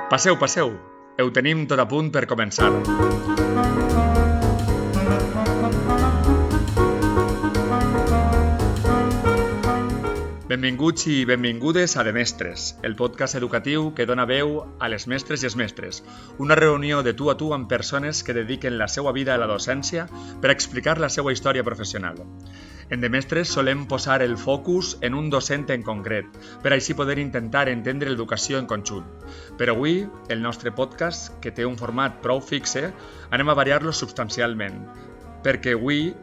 Passeu, passeu. Ho tenim tot a punt per començar. Benvinguts i benvingudes a De Mestres, el podcast educatiu que dona veu a les mestres i els mestres. Una reunió de tu a tu amb persones que dediquen la seva vida a la docència per explicar la seva història professional. En De Mestres solem posar el focus en un docent en concret, per així poder intentar entendre l'educació en conjunt. Però avui, el nostre podcast, que té un format prou fixe, anem a variar-lo substancialment, perquè avui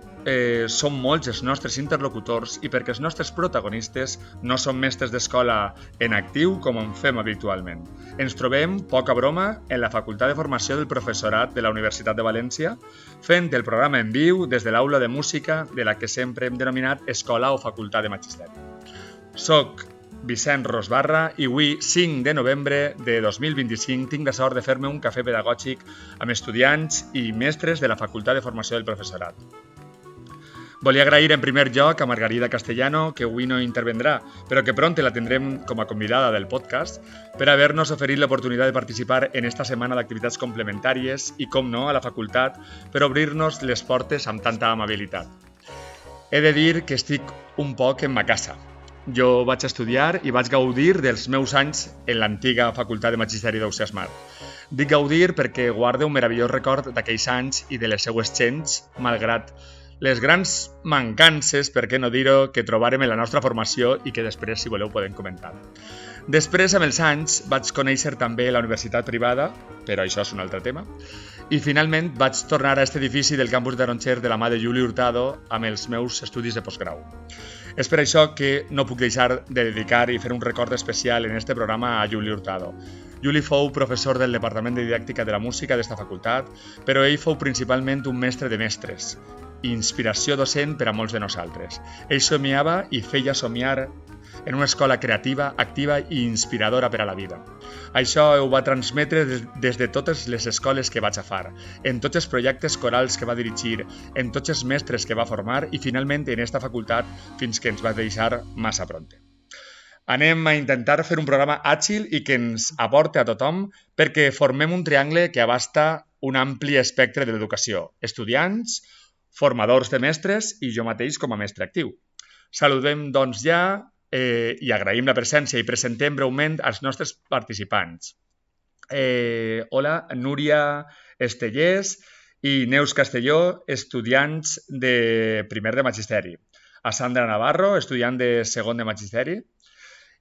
som molts els nostres interlocutors i perquè els nostres protagonistes no són mestres d'escola en actiu com en fem habitualment. Ens trobem, poca broma, en la Facultat de Formació del Professorat de la Universitat de València, fent el programa en viu des de l'aula de música de la que sempre hem denominat Escola o Facultat de Magisteri. Soc Vicent Rosbarra i avui, 5 de novembre de 2025, tinc la sort de fer-me un cafè pedagògic amb estudiants i mestres de la Facultat de Formació del Professorat. Volia agrair en primer lloc a Margarida Castellano, que avui no intervendrà, però que pront la tindrem com a convidada del podcast, per haver-nos oferit l'oportunitat de participar en esta setmana d'activitats complementàries i, com no, a la facultat, per obrir-nos les portes amb tanta amabilitat. He de dir que estic un poc en ma casa. Jo vaig estudiar i vaig gaudir dels meus anys en l'antiga Facultat de Magisteri d'Ausiàs Mar. Dic gaudir perquè guardo un meravellós record d'aquells anys i de les seues gents, malgrat les grans mancances, per què no dir-ho, que trobarem en la nostra formació i que després, si voleu, podem comentar. Després, amb els anys, vaig conèixer també la universitat privada, però això és un altre tema, i finalment vaig tornar a aquest edifici del campus d'Aronger de la mà de Juli Hurtado amb els meus estudis de postgrau. És per això que no puc deixar de dedicar i fer un record especial en este programa a Juli Hurtado. Juli fou professor del Departament de Didàctica de la Música d'esta facultat, però ell fou principalment un mestre de mestres, inspiració docent per a molts de nosaltres. Ell somiava i feia somiar en una escola creativa, activa i inspiradora per a la vida. Això ho va transmetre des de totes les escoles que vaig agafar, en tots els projectes corals que va dirigir, en tots els mestres que va formar i finalment en esta facultat fins que ens va deixar massa pronte. Anem a intentar fer un programa àgil i que ens aporte a tothom perquè formem un triangle que abasta un ampli espectre de l'educació, estudiants, formadors de mestres i jo mateix com a mestre actiu. Saludem, doncs, ja i agraïm la presència i presentem breument als nostres participants. Hola, Núria Estellers i Neus Castelló, estudiants de primer de Magisteri. A Sandra Navarro, estudiant de segon de Magisteri.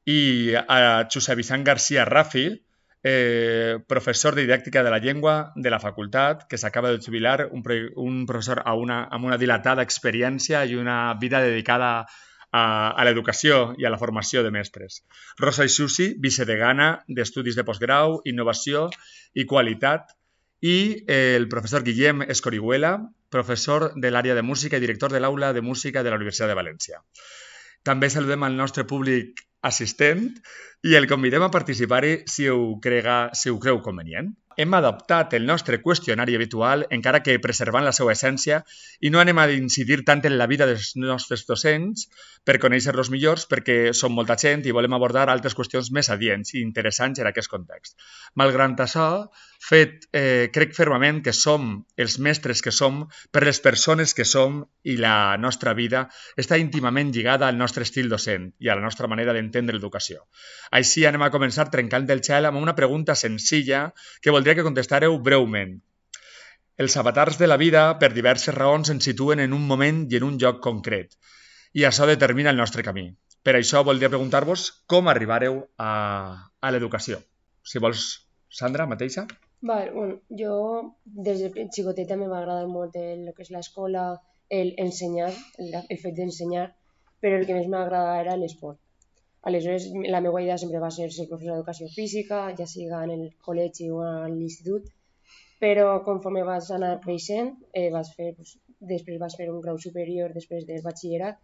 I a Josep Vicent García Rafi, professor de didàctica de la llengua de la facultat, que s'acaba de jubilar, un professor amb una dilatada experiència i una vida dedicada a l'educació i a la formació de mestres. Rosa Isusi, vicedegana d'Estudis de Postgrau, Innovació i Qualitat, i el professor Guillem Escorihuela, professor de l'àrea de música i director de l'Aula de Música de la Universitat de València. També saludem al nostre públic assistent i el convidem a participar-hi si ho creu convenient. Hem adoptat el nostre qüestionari habitual, encara que preservant la seva essència, i no anem a incidir tant en la vida dels nostres docents per conèixer-los millors, perquè som molta gent i volem abordar altres qüestions més adients i interessants en aquest context. Malgrat això, crec fermament que som els mestres que som per les persones que som i la nostra vida està íntimament lligada al nostre estil docent i a la nostra manera d'entendre l'educació. Així anem a començar trencant el gel amb una pregunta senzilla que voldria que contestareu breument. Els avatars de la vida, per diverses raons, ens situen en un moment i en un lloc concret, i això determina el nostre camí. Per això voldria preguntar-vos com arribareu a l'educació. Si vols, Sandra, mateixa? Bueno, jo des de xicoteta m'ha agradat molt el que és l'escola, ensenyar, el fet d'ensenyar, però el que més m'agradava era l'esport. Aleshores, la meva idea sempre va ser professor d'educació física, ja siga en el col·legi o a l'institut, però conforme vaig anar creixent, després vaig fer un grau superior després del batxillerat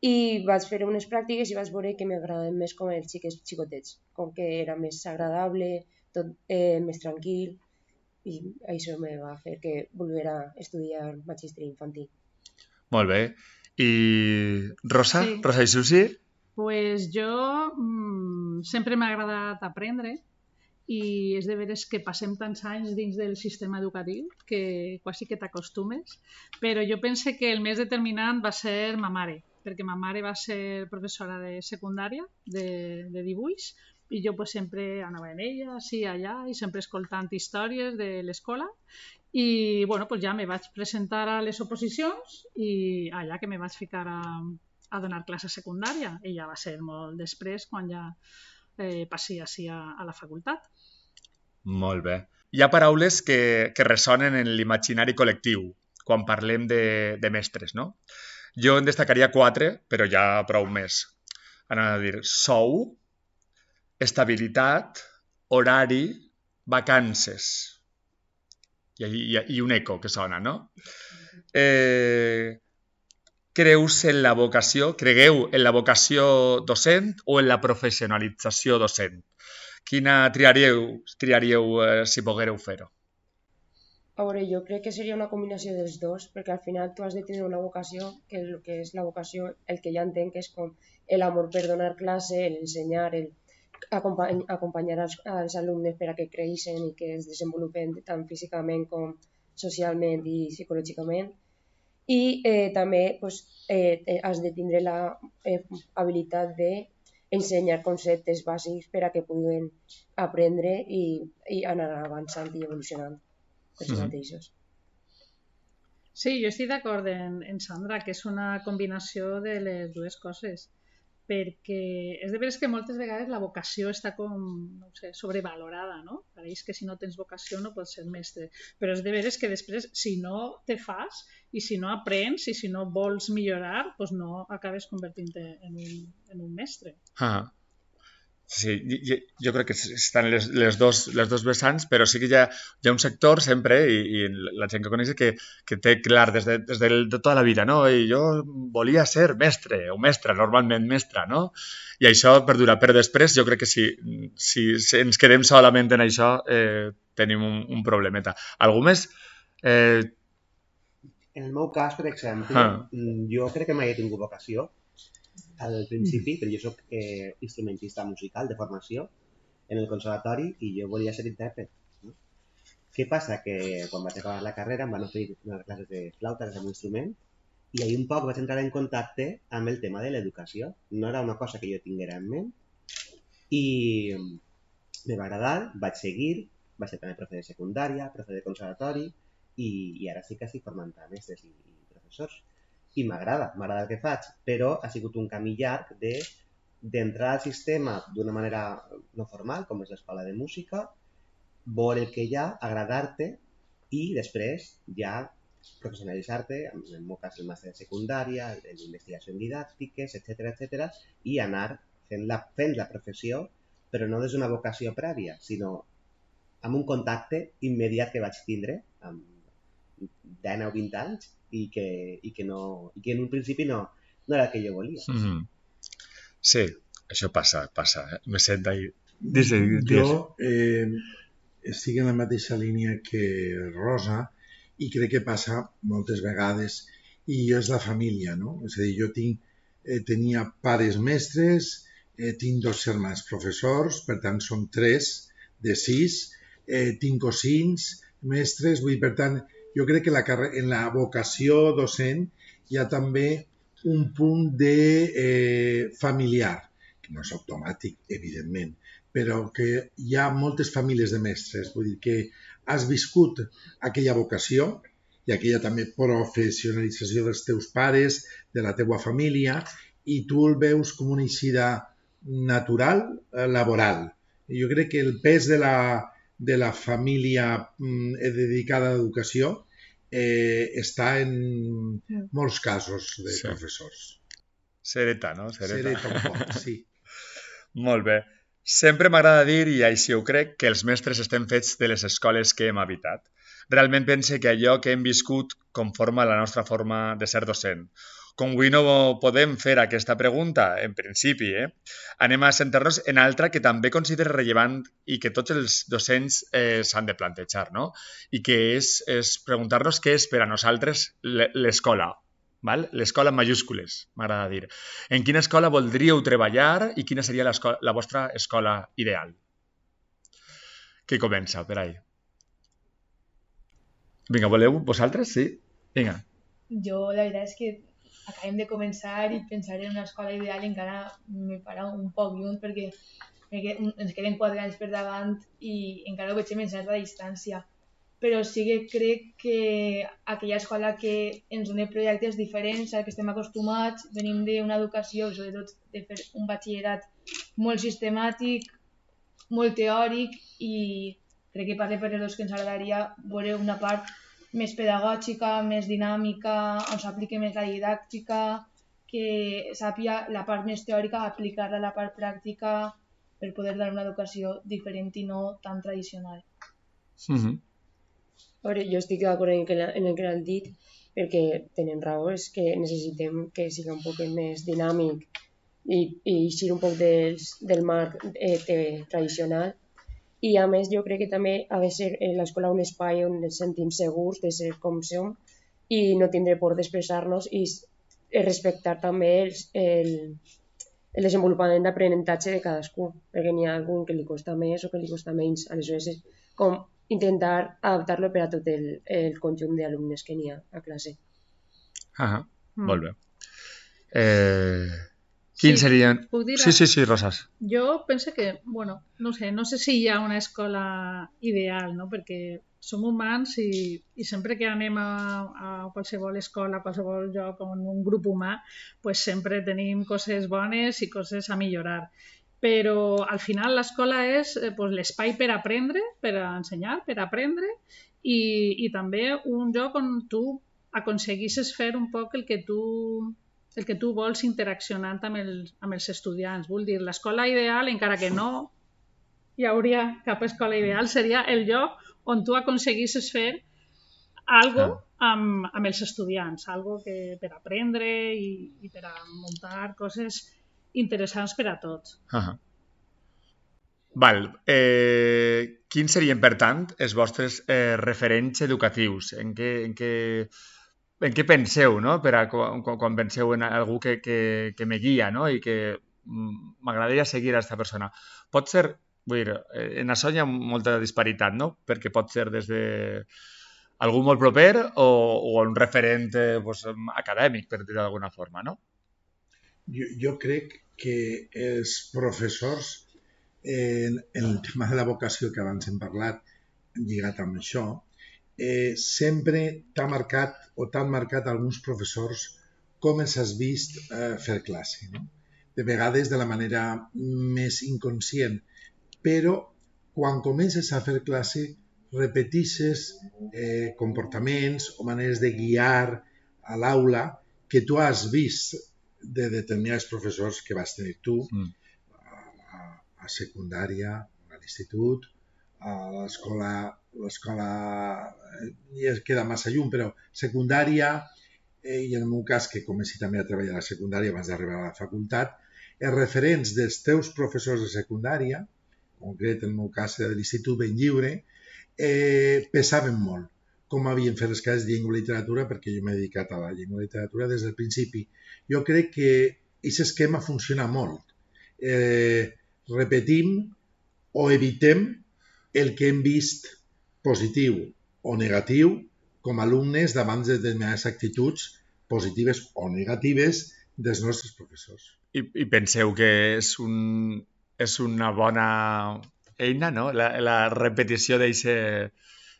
i vaig fer unes pràctiques i vaig veure que m'agradaven més com els xicotets, com que era més agradable, tot més tranquil, i això me va fer que volguera estudiar magisteri infantil. Molt bé. I Rosa? Sí. Rosa Isusi? Pues jo sempre m'ha agradat aprendre i és de veres que passem tants anys dins del sistema educatiu que quasi que t'acostumes, però jo pense que el més determinant va ser ma mare, perquè ma mare va ser professora de secundària de dibuix i jo pues, sempre anava amb ella, sí, allà, i sempre escoltant històries de l'escola i bueno, pues ja me vaig presentar a les oposicions i allà que me vaig ficar a donar classe secundària i ja va ser molt després quan ja passi així a la facultat. Molt bé. Hi ha paraules que ressonen en l'imaginari col·lectiu quan parlem de mestres, no? Jo en destacaria 4, però hi ha prou més. Anava a dir sou, estabilitat, horari, vacances. I un eco que sona, no? Cregueu en la vocació docent o en la professionalització docent? Quina triaríeu si poguéreu fer-ho? A veure, jo crec que seria una combinació dels dos, perquè al final tu has de tenir una vocació, que el que és la vocació, el que ja entenc que és com l'amor per donar classe, l'ensenyar, acompanyar als alumnes per a que creixen i que es desenvolupen tant físicament com socialment i psicològicament. I també has de tindre l'habilitat d'ensenyar conceptes bàsics per a que puguin aprendre i anar avançant i evolucionant per si mateixos. Sí, jo estic d'acord en Sandra, que és una combinació de les dues coses, perquè és de veres que moltes vegades la vocació està com, no sé, sobrevalorada, no? Pareix que si no tens vocació no pots ser mestre, però és de veres que després, si no te fas i si no aprens i si no vols millorar, doncs no acabes convertint-te en un mestre. Sí, jo crec que estan les dos vessants, però sí que hi ha un sector sempre, i la gent que coneix que té clar des de tota la vida, no? I jo volia ser mestre o mestra, normalment mestra, no? I això perdura, però després jo crec que si ens quedem solament en això tenim un problemeta. Algú més? En el meu cas, per exemple, jo crec que mai he tingut vocació al principi, però jo soc instrumentista musical de formació en el conservatori i jo volia ser intèrpret. No? Què passa? Que quan vaig acabar la carrera em van oferir unes classes de flauta, que és un instrument, i ahir un poc vaig entrar en contacte amb el tema de l'educació. No era una cosa que jo tinguera en ment i me va agradar, vaig seguir, vaig ser també profe de secundària, profe de conservatori i ara sí que estic formant a mestres i professors. I m'agrada el que faig, però ha sigut un camí llarg d'entrar al sistema d'una manera no formal, com és l'escola de música, veure el que hi ha, agradar-te i després ja professionalitzar-te, en el meu cas el màster de secundària, l'investigació en didàctiques, etc., i anar fent la professió, però no des d'una vocació prèvia, sinó amb un contacte immediat que vaig tindre amb 10 o 20 anys i que en un principi no era el que jo volia. Sí, això passa. Me sent ahí. Jo estic en la mateixa línia que Rosa i crec que passa moltes vegades i és la família, no? És a dir, jo tenia pares mestres, tinc 2 germans professors, per tant són 3 de 6, tinc cosins mestres, vull dir, per tant, jo crec que en la vocació docent hi ha també un punt de familiar, que no és automàtic, evidentment, però que hi ha moltes famílies de mestres, vull dir que has viscut aquella vocació i aquella també professionalització dels teus pares, de la teua família, i tu el veus com una eixida natural, laboral. Jo crec que el pes de la família dedicada a l'educació està en molts casos de professors. S'hereta, no? S'hereta un poc, sí. Molt bé. Sempre m'agrada dir, i així ho crec, que els mestres estem fets de les escoles que hem habitat. Realment pense que allò que hem viscut conforma la nostra forma de ser docent. Com avui no podem fer aquesta pregunta, en principi, anem a centrar-nos en altra que també considero rellevant i que tots els docents s'han de plantejar, no? I que és preguntar-nos què és per a nosaltres l'escola, val? L'escola en majúscules, m'agrada dir. En quina escola voldríeu treballar i quina seria la vostra escola ideal? Qui comença per ahí? Vinga, voleu vosaltres? Sí? Vinga. Jo la veritat és que acabem de començar i pensar en una escola ideal encara me farà un poc lluny perquè ens queden 4 anys per davant i encara ho veig en certa distància. Però sí que crec que aquella escola que ens dona projectes diferents al que estem acostumats, venim d'una educació, sobretot de fer un batxillerat molt sistemàtic, molt teòric i crec que parle per els dos que ens agradaria veure una part més pedagògica, més dinàmica, on s'apliqui més la didàctica, que sàpiga la part més teòrica aplicar-la a la part pràctica per poder dar una educació diferent i no tan tradicional. A veure, jo estic d'acord en el que han dit, perquè tenen raó, és que necessitem que sigui un poc més dinàmic i eixir un poc del marc tradicional. I a més jo crec que també ha de ser l'escola un espai on ens sentim segurs de ser com som i no tindre por d'expressar-nos i respectar també el desenvolupament d'aprenentatge de cadascú, perquè n'hi ha algun que li costa més o que li costa menys. Aleshores és com intentar adaptar-lo per a tot el conjunt d'alumnes que n'hi ha a classe. Molt bé. Quins serien... Puc dir? Sí, Rosas. Jo penso que, no sé si hi ha una escola ideal, no? Perquè som humans i sempre que anem a qualsevol escola, a qualsevol lloc, en un grup humà, pues sempre tenim coses bones i coses a millorar. Però al final l'escola és l'espai per aprendre, per ensenyar, per aprendre i també un lloc on tu aconseguissis fer un poc el que tu vols interaccionant amb els estudiants. Vull dir, l'escola ideal, encara que no hi hauria cap escola ideal, seria el lloc on tu aconseguissis fer algo amb els estudiants, algo que per aprendre i per a muntar coses interessants per a tots. Val. Quins serien, per tant, els vostres referents educatius? En què penseu, no? Quan penseu en algú que me guia, no? I que m'agradaria seguir a aquesta persona. Pot ser, vull dir, en això hi ha molta disparitat, no? Perquè pot ser des de algú molt proper o un referent acadèmic, per dir d'alguna forma, no? Jo crec que els professors, en el tema de la vocació que abans hem parlat, lligat amb això, sempre t'han marcat alguns professors com els has vist fer classe, no? De vegades de la manera més inconscient, però quan comences a fer classe repeteixes comportaments o maneres de guiar a l'aula que tu has vist de determinats professors que vas tenir tu a secundària, a l'institut, a l'escola ja queda massa llum, però secundària, i en el meu cas, que comenci també a treballar a la secundària abans d'arribar a la facultat, els referents dels teus professors de secundària, en concret en el meu cas era de l'Institut Ben Lliure, pesaven molt. Com havien fet les classes de llengua i literatura, perquè jo m'he dedicat a la llengua i literatura des del principi. Jo crec que aquest esquema funciona molt. Repetim o evitem el que hem vist positiu o negatiu com a alumnes davant de determinades actituds positives o negatives dels nostres professors. I penseu que és una bona eina, no? La repetició d'eixe...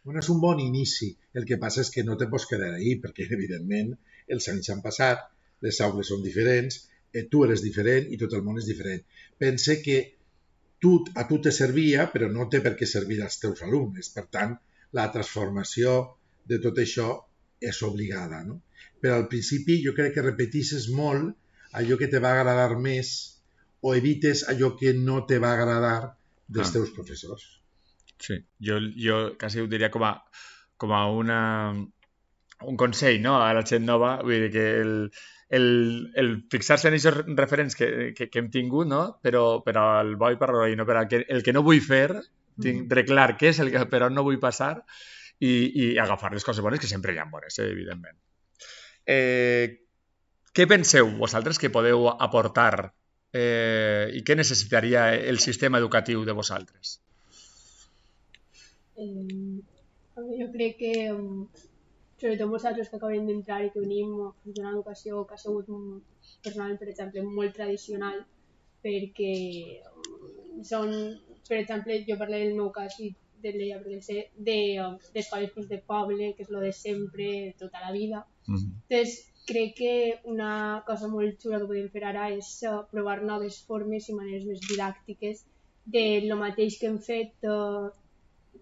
És un bon inici. El que passa és que no te pots quedar ahí, perquè evidentment els anys han passat, les aules són diferents, tu eres diferent i tot el món és diferent. Pense que a tu te servia, però no té per què servir als teus alumnes. Per tant, la transformació de tot això és obligada, no? Però al principi jo crec que repeteixes molt allò que te va agradar més o evites allò que no te va agradar dels teus professors. Sí, jo quasi ho diria com a un consell, no? A la gent nova, vull dir que el fixar-se en aquests referents que hem tingut, no? Però el bo i per roí, no? El que no vull fer, tindré clar què és el que per on no vull passar i agafar les coses bones, que sempre hi ha bones, evidentment. Què penseu vosaltres que podeu aportar i què necessitaria el sistema educatiu de vosaltres? Jo crec que, sobretot vosaltres que acabem d'entrar i que venim d'una educació que ha sigut personalment, per exemple, molt tradicional, perquè són, per exemple, jo parlo del meu cas i del d'ella, perquè sé d'escoles pues, de poble, que és lo de sempre, tota la vida. Entonces, crec que una cosa molt xula que podem fer ara és provar noves formes i maneres més didàctiques de lo mateix que hem fet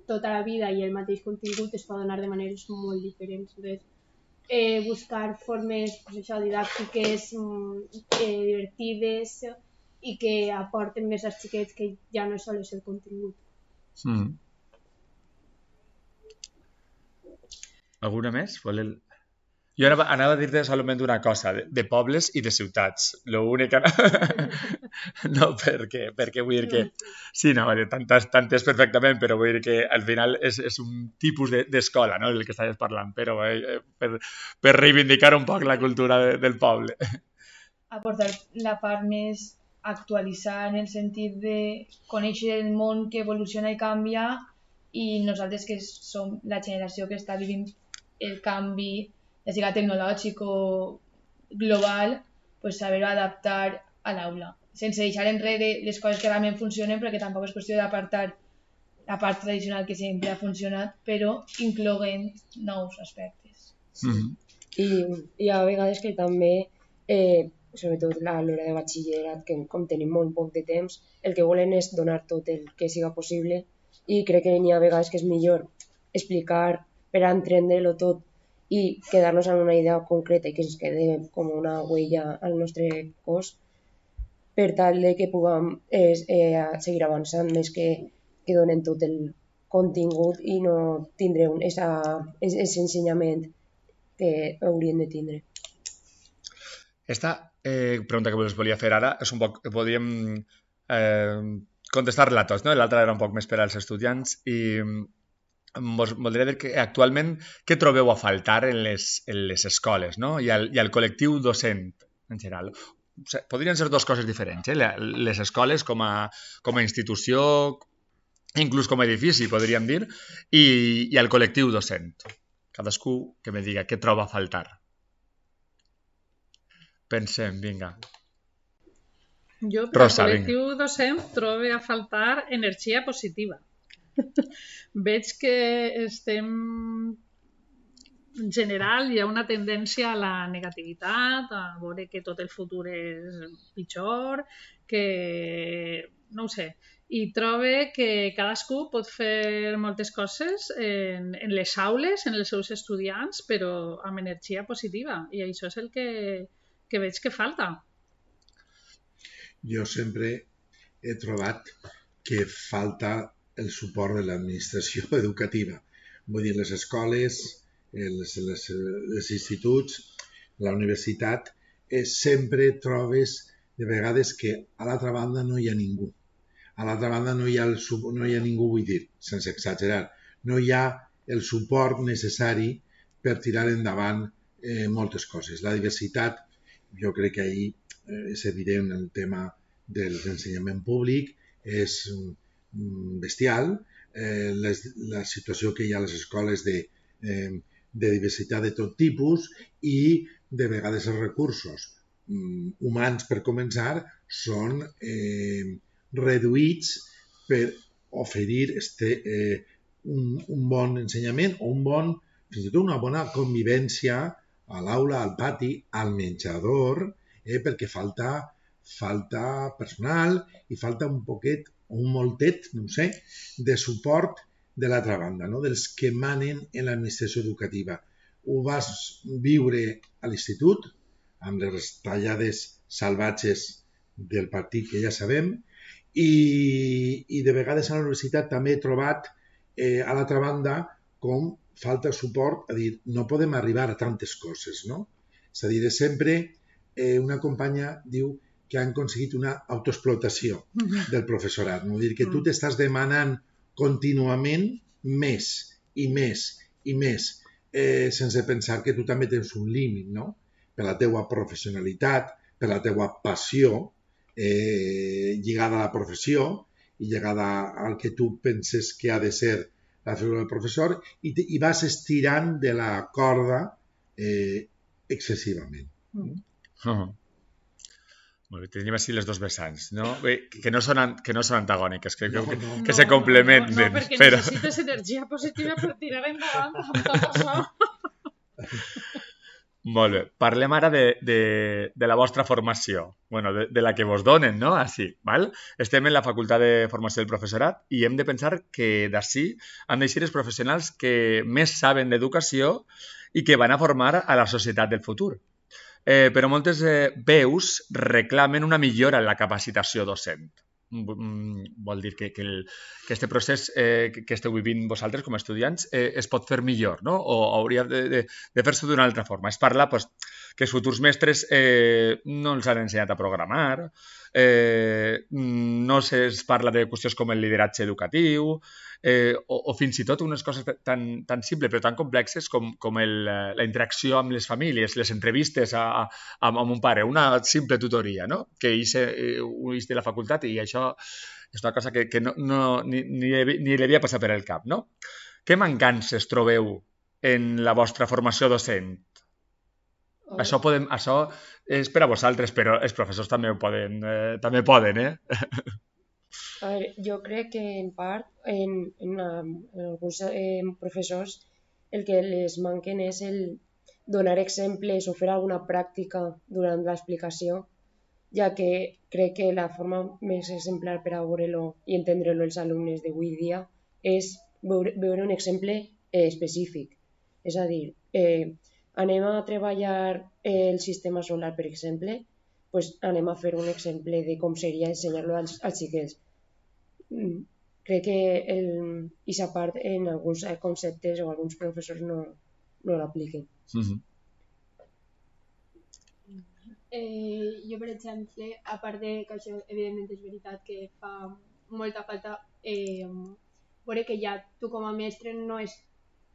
tota la vida i el mateix contingut es pot donar de maneres molt diferents. Entonces, buscar formes pues, això, didàctiques, divertides i que aporten més als xiquets que ja no sol és el contingut. Alguna més? Jo anava a dir-te solament una cosa, de pobles i de ciutats. L'únic no, perquè vull dir que... Sí, no, t'entès perfectament, però vull dir que al final és un tipus d'escola, no?, el que estaves parlant, però per reivindicar un poc la cultura del poble. Aportar la part més actualitzada en el sentit de conèixer el món que evoluciona i canvia i nosaltres que som la generació que està vivint el canvi ja sigui tecnològic o global, pues saber-ho adaptar a l'aula, sense deixar enrere les coses que realment funcionen, perquè tampoc és qüestió d'apartar la part tradicional que sempre ha funcionat, però incloent nous aspectes. I a vegades que també, sobretot a l'hora de batxillerat, que com tenim molt poc de temps, el que volen és donar tot el que siga possible i crec que n'hi ha vegades que és millor explicar per entendre-lo tot i quedar-nos en una idea concreta i que ens quede com una huella al nostre cos per tal de que puguem seguir avançant més que donen tot el contingut i no tindre aquest ensenyament que haurien de tindre. Esta pregunta que us volia fer ara és un poc... Podríem contestar-la tots, no? L'altra era un poc més per als estudiants i... Vos voldria dir que actualment què trobeu a faltar en les escoles, no? I al col·lectiu docent en general. O sigui, podrien ser dues coses diferents, les escoles com a institució, inclús com a edifici, podríem dir, i al col·lectiu docent. Cadascú que me diga què troba a faltar. Pensem, vinga. Jo, per Rosa, al col·lectiu docent, trobo a faltar energia positiva. Veig que estem en general hi ha una tendència a la negativitat, a veure que tot el futur és pitjor, que no ho sé, i trobo que cadascú pot fer moltes coses en les aules, en els seus estudiants, però amb energia positiva, i això és el que veig que falta. Jo sempre he trobat que falta el suport de l'administració educativa. Vull dir, les escoles, els instituts, la universitat, sempre trobes de vegades que a l'altra banda no hi ha ningú. A l'altra banda no hi ha ningú, vull dir, sense exagerar, no hi ha el suport necessari per tirar endavant moltes coses. La diversitat, jo crec que ahir és evident el tema de l'ensenyament públic, és bestial, la situació que hi ha a les escoles de diversitat de tot tipus i de vegades els recursos humans per començar són reduïts per oferir un bon ensenyament o fins i tot una bona convivència a l'aula, al pati, al menjador, perquè falta personal i falta un poquet o un moltet, no sé, de suport de l'altra banda, no? Dels que manen en l'administració educativa. Ho vas viure a l'institut, amb les retallades salvatges del partit que ja sabem, i de vegades a la universitat també he trobat a l'altra banda com falta suport, a dir, no podem arribar a tantes coses, no? És a dir, sempre una companya diu que han aconseguit una autoexplotació del professorat. Vull dir que tu t'estàs demanant contínuament més i més i més, sense pensar que tu també tens un límit, no? Per la teua professionalitat, per la teua passió, lligada a la professió i lligada al que tu penses que ha de ser la figura del professor i vas estirant de la corda excessivament. Molt bé, tenim així les dos vessants, no? Bé, que no són antagòniques, que se complementen. No, perquè necessites energia positiva per tirar endavant amb tot això. Molt bé, parlem ara de la vostra formació, bueno, de la que vos donen, no? Així, val? Estem en la Facultat de Formació del Professorat i hem de pensar que d'ací han d'eixir els professionals que més saben d'educació i que van a formar a la societat del futur. Però moltes veus reclamen una millora en la capacitació docent. Vol dir que aquest procés que esteu vivint vosaltres com a estudiants es pot fer millor, no? O hauria de fer-se d'una altra forma. Es parla que els futurs mestres no els han ensenyat a programar, no es parla de qüestions com el lideratge educatiu, o fins i tot unes coses tan simples però tan complexes com la interacció amb les famílies, les entrevistes amb un pare, una simple tutoria, no? Que ix de la facultat i això és una cosa que ni li havia passat per el cap, no? Què mancances trobeu en la vostra formació docent? Això és per a vosaltres, però els professors també poden, A veure, jo crec que en part en alguns professors el que les manquen és el donar exemples o fer alguna pràctica durant l'explicació, ja que crec que la forma més exemplar per a veure-lo i entendre-lo els alumnes d'avui dia és veure un exemple específic. És a dir, anem a treballar el sistema solar, per exemple, doncs anem a fer un exemple de com seria ensenyar-lo als xiquets. Crec que aquesta part en alguns conceptes o alguns professors no l'apliquen. Jo, per exemple, a part de que això evidentment és veritat que fa molta falta veure que ja tu com a mestre no és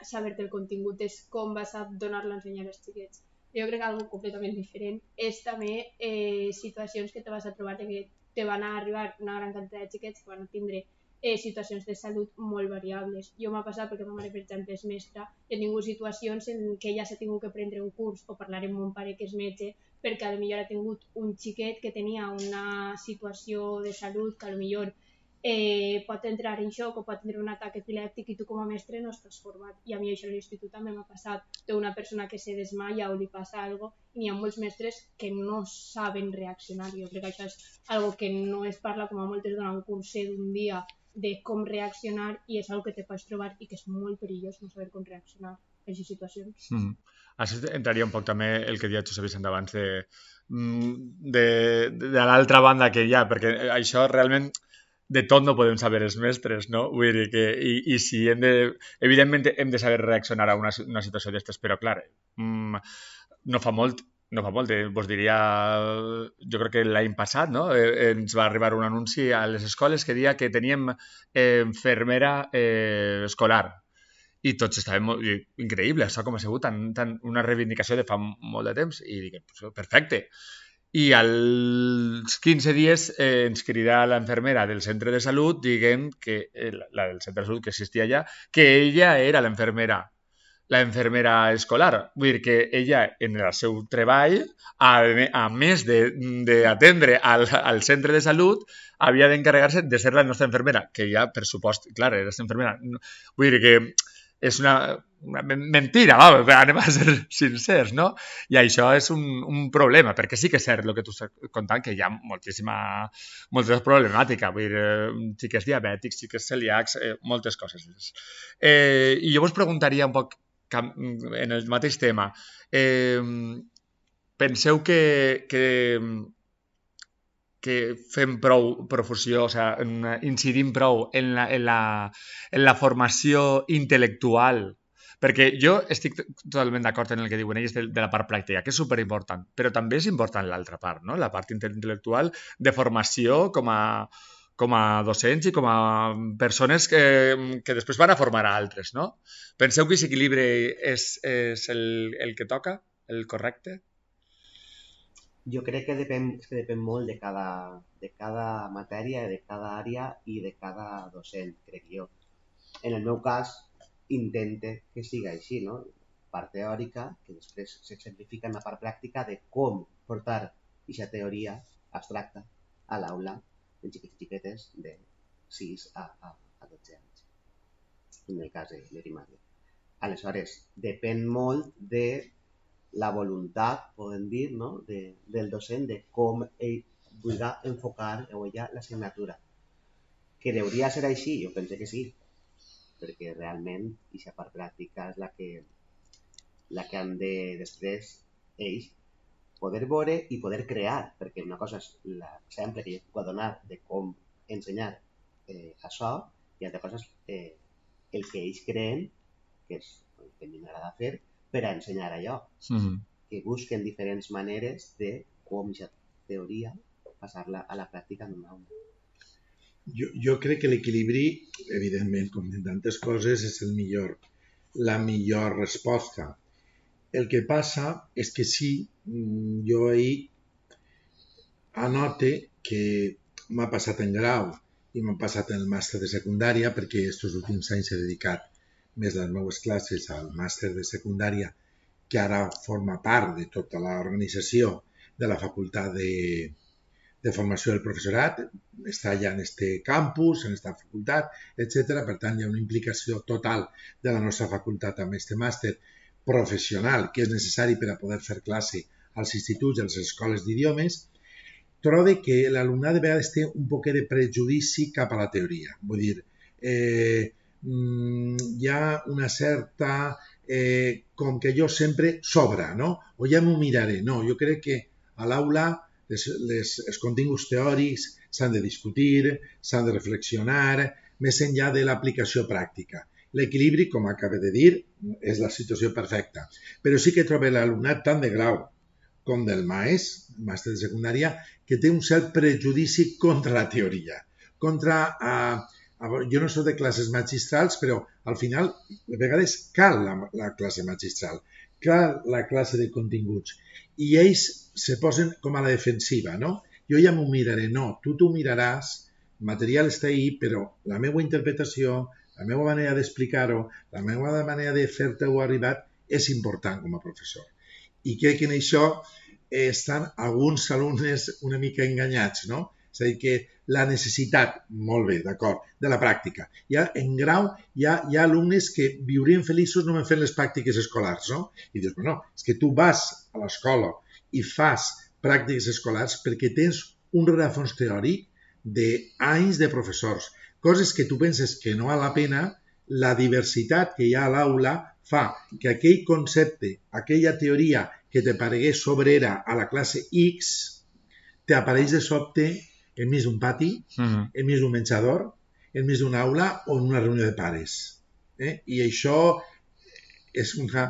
saber-te el contingut, és com vas a donar-lo a ensenyar als xiquets. Jo crec que algo completament diferent és també situacions que te vas a trobar que te van a arribar una gran quantitat de xiquets que van a tindre situacions de salut molt variables. Jo m'ha passat perquè ma mare, per exemple, és mestra, he tingut situacions en què ella s'ha tingut que prendre un curs o parlar amb mon pare que és metge perquè potser ha tingut un xiquet que tenia una situació de salut que potser pot entrar en xoc o pot tindre un atac epilèptic i tu com a mestre no estàs format. I a mi això a l'institut també m'ha passat d'una persona que se desmaia o li passa alguna cosa i hi ha molts mestres que no saben reaccionar. Jo crec que això és algo que no es parla com a moltes donen un curset d'un dia de com reaccionar i és algo que te pots trobar i que és molt perillós no saber com reaccionar a aquestes situacions. Això entraria un poc també el que deia Josep Vicent abans de l'altra banda que hi ha, perquè això realment de tot no podem saber els mestres, no? Vull dir que, i si evidentment hem de saber reaccionar a una situació d'estes, però clar, no fa molt, vos diria, jo crec que l'any passat, no? Ens va arribar un anunci a les escoles que deia que teníem infermera escolar i tots estàvem increïble, això com ha sigut una reivindicació de fa molt de temps i dic, perfecte. I als 15 dies ens crida l'infermera del centre de salut, diguem que la del centre de salut que existia allà, que ella era l'infermera escolar. Vull dir que ella, en el seu treball, a més d'atendre al centre de salut, havia d'encarregar-se de ser la nostra infermera, que ja, per supost, clar, era la infermera. Vull dir que és una mentira, anem a ser sincers, no? I això és un problema, perquè sí que és cert el que tu estàs contant, que hi ha molta problemàtica, vull dir, xiquets diabètics, xiquets celíacs, moltes coses. I jo vos preguntaria un poc, en el mateix tema, penseu que fem prou profusió, o sigui, incidim prou en la formació intel·lectual, perquè jo estic totalment d'acord en el que diuen ells de la part pràctica, que és superimportant, però també és important l'altra part, no? La part intel·lectual de formació com a docents i com a persones que després van a formar a altres, no? Penseu que aquest equilibri és el que toca, el correcte? Jo crec que depèn molt de cada matèria, de cada àrea i de cada docent, crec jo. en el meu cas, intente que sigui així, no? Part teòrica, que després s'exemplifica en la part pràctica de com portar aquesta teoria abstracta a l'aula en xiquetes de 6 a 12 anys, en el cas de primària. Aleshores, depèn molt de la voluntat, podem dir, no? del docent, de com ell vulgui enfocar o ella l'assignatura. Que hauria de ser així? Jo penso que sí, perquè realment aquesta part pràctica és la que han de després ells poder veure i poder crear, perquè una cosa és l'exemple que jo puc donar de com ensenyar això, i altra cosa és el que ells creen, que és el que a mi m'agrada fer, per a ensenyar allò. Que busquen diferents maneres de com aquesta teoria passar-la a la pràctica en una aula. Jo crec que l'equilibri, evidentment, com en tantes coses, és la millor resposta. El que passa és que sí, jo ahir anote que m'ha passat en grau i m'ha passat en el màster de secundària, perquè aquests últims anys he dedicat més les meves classes al màster de secundària, que ara forma part de tota l'organització de la Facultat de Formació del Professorat, està ja en este campus, en esta facultat, etc. Per tant, hi ha una implicació total de la nostra facultat amb este màster professional que és necessari per a poder fer classe als instituts i a les escoles d'idiomes. Trobo que l'alumnat de vegades té un poquet de prejudici cap a la teoria. Vull dir, hi ha una certa... com que jo sempre sobra, no? O ja m'ho miraré. No, jo crec que a l'aula els continguts teòrics s'han de discutir, s'han de reflexionar, més enllà de l'aplicació pràctica. L'equilibri, com acaba de dir, és la situació perfecta. Però sí que trobo l'alumnat tant de grau com del màster de secundària, que té un cert prejudici contra la teoria. Jo no soc de classes magistrals, però al final, de vegades, cal la classe magistral, cal la classe de continguts. I ells se posen com a la defensiva, no? Jo ja m'ho miraré. No, tu t'ho miraràs, el material està ahí, però la meva interpretació, la meva manera d'explicar-ho, la meva manera de fer-te-ho arribar és important com a professor. I crec que en això estan alguns alumnes una mica enganyats, no? És a dir, que la necessitat, molt bé, d'acord, de la pràctica. En grau hi ha alumnes que viurien feliços només fent les pràctiques escolars, no? I dius, no, és que tu vas a l'escola i fas pràctiques escolars perquè tens un rerefons teòric d'anys de professors. Coses que tu penses que no val la pena, la diversitat que hi ha a l'aula fa que aquell concepte, aquella teoria que te paregués sobrera a la classe X, t'apareix de sobte enmig d'un pati, enmig d'un menjador, enmig d'una aula o en una reunió de pares. I això és una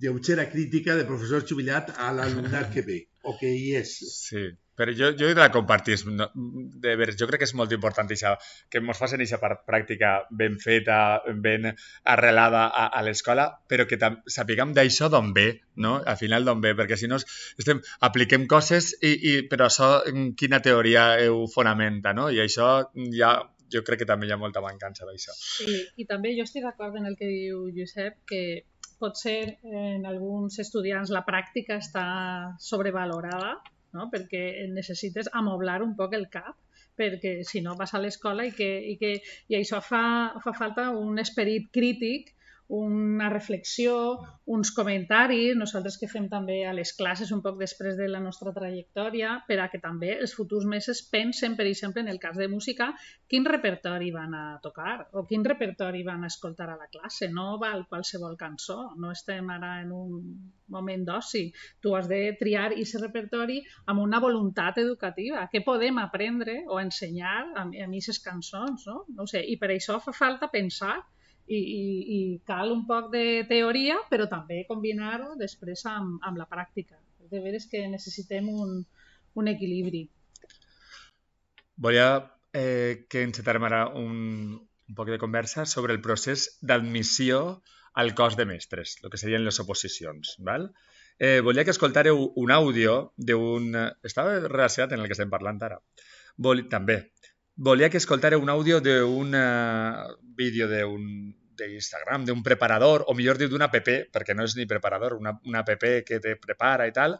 lleugera crítica de professor jubilat a l'alumnat que ve, o que hi és. Sí, però jo la compartís. De veres, jo crec que és molt important això, que ens facin aquesta part pràctica ben feta, ben arrelada a l'escola, però que sapiguem d'això d'on ve, no? Al final d'on ve, perquè si no apliquem coses, però això quina teoria ho fonamenta, no? I això ja... Jo crec que també hi ha molta mancança d'això. Sí, i també jo estic d'acord en el que diu Josep, que potser en alguns estudiants la pràctica està sobrevalorada, no? Perquè necessites amoblar un poc el cap, perquè si no vas a l'escola i això fa falta un esperit crític, una reflexió, uns comentaris, nosaltres que fem també a les classes un poc després de la nostra trajectòria, per a que també els futurs meses pensen, per exemple, en el cas de música, quin repertori van a tocar o quin repertori van a escoltar a la classe. No val qualsevol cançó, no estem ara en un moment d'oci. Tu has de triar aquest repertori amb una voluntat educativa. Què podem aprendre o ensenyar amb aquestes cançons, no? No ho sé, i per això fa falta pensar i cal un poc de teoria, però també combinar-ho després amb la pràctica. De veres que necessitem un equilibri. Volia que encetarem ara un poc de conversa sobre el procés d'admissió al cos de mestres, el que serien les oposicions. Val? Volia que escoltareu un àudio d'un... Estava relacionat en el que estem parlant ara. També volia que escoltara un àudio d'un vídeo d'Instagram, d'un preparador, o millor dit d'una app, perquè no és ni preparador, una app que te prepara i tal,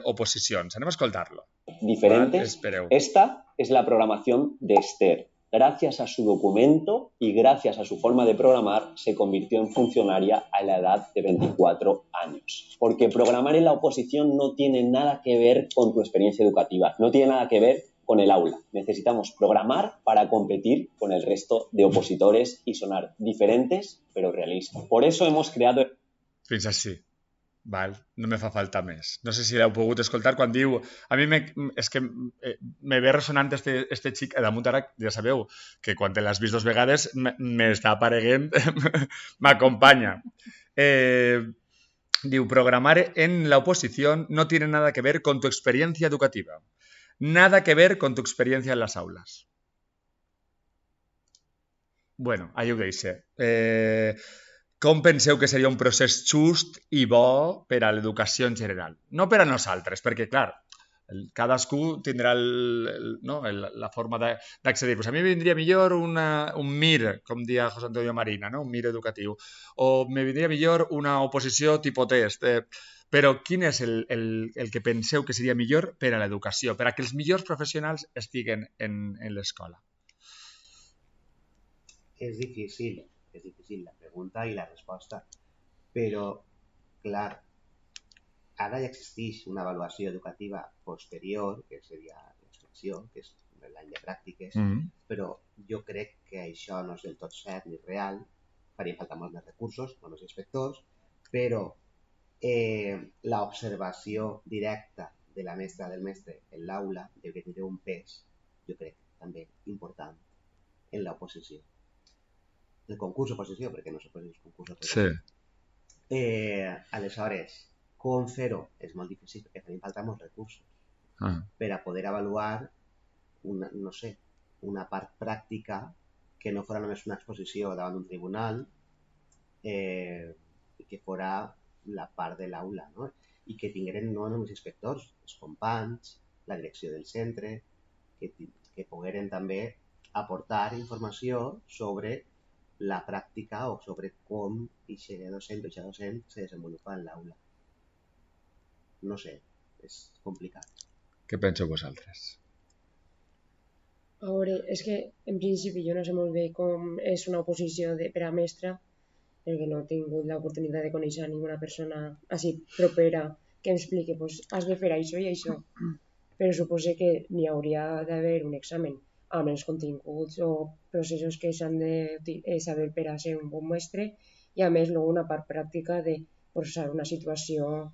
oposicions. Anem a escoltar-lo. Diferentes. Espereu. Esta es la programación de Esther. Gracias a su documento y gracias a su forma de programar, se convirtió en funcionaria a la edad de 24 años. Porque programar en la oposición no tiene nada que ver con tu experiencia educativa, no tiene nada que ver con el aula. Necesitamos programar para competir con el resto de opositores y sonar diferentes, pero realistas. Por eso hemos creado... Fins així. Val, no me fa falta més. No sé si l'heu pogut escoltar quan diu... A mi és que me ve ressonant este xic, damunt ara, ja sabeu, que quan te l'has vist 2 vegades m'està apareguent, m'acompanya. Diu, programar en la oposición no tiene nada que ver con tu experiencia educativa. Nada que ver con tu experiencia en las aulas. Bueno, ahí ho deixe. Com penseu que seria un procés just i bo per a l'educació en general? No per a nosaltres, perquè, clar, cadascú tindrà la forma d'accedir. Pues a mi vindria millor un MIR, com dia José Antonio Marina, no? Un MIR educatiu. O me vindria millor una oposició tipus test. Però quin és el que penseu que seria millor per a l'educació, per a que els millors professionals estiguen en l'escola? És difícil la pregunta i la resposta, però, clar, ara ja existeix una avaluació educativa posterior, que seria l'expecció, que és l'any de pràctiques, però jo crec que això no és del tot cert ni real, faria falta molts més recursos, molts més inspectors, però l'observació directa de la mestra del mestre en l'aula deu tenir un pes, jo crec, també important en l'oposició. El concurs oposició, perquè no s'oposi el concurs oposició. Sí. Aleshores, com fer-ho? És molt difícil, perquè tenim falta molts recursos per a poder avaluar una part pràctica que no fora només una exposició davant d'un tribunal i que fora la part de l'aula, no? I que tingueren no només inspectors, els companys, la direcció del centre, que pogueren també aportar informació sobre la pràctica o sobre com aquest docent o aquesta docent se desenvolupa en l'aula. No sé, és complicat. Què penseu vosaltres? A veure, és que en principi jo no sé molt bé com és una oposició per a mestra, perquè no he tingut l'oportunitat de conèixer ninguna persona així propera que m'expliqui, doncs has de fer això i això. Però suposo que n'hi hauria d'haver un examen amb els continguts o processos que s'han de saber per a ser un bon mestre i a més una part pràctica de posar una situació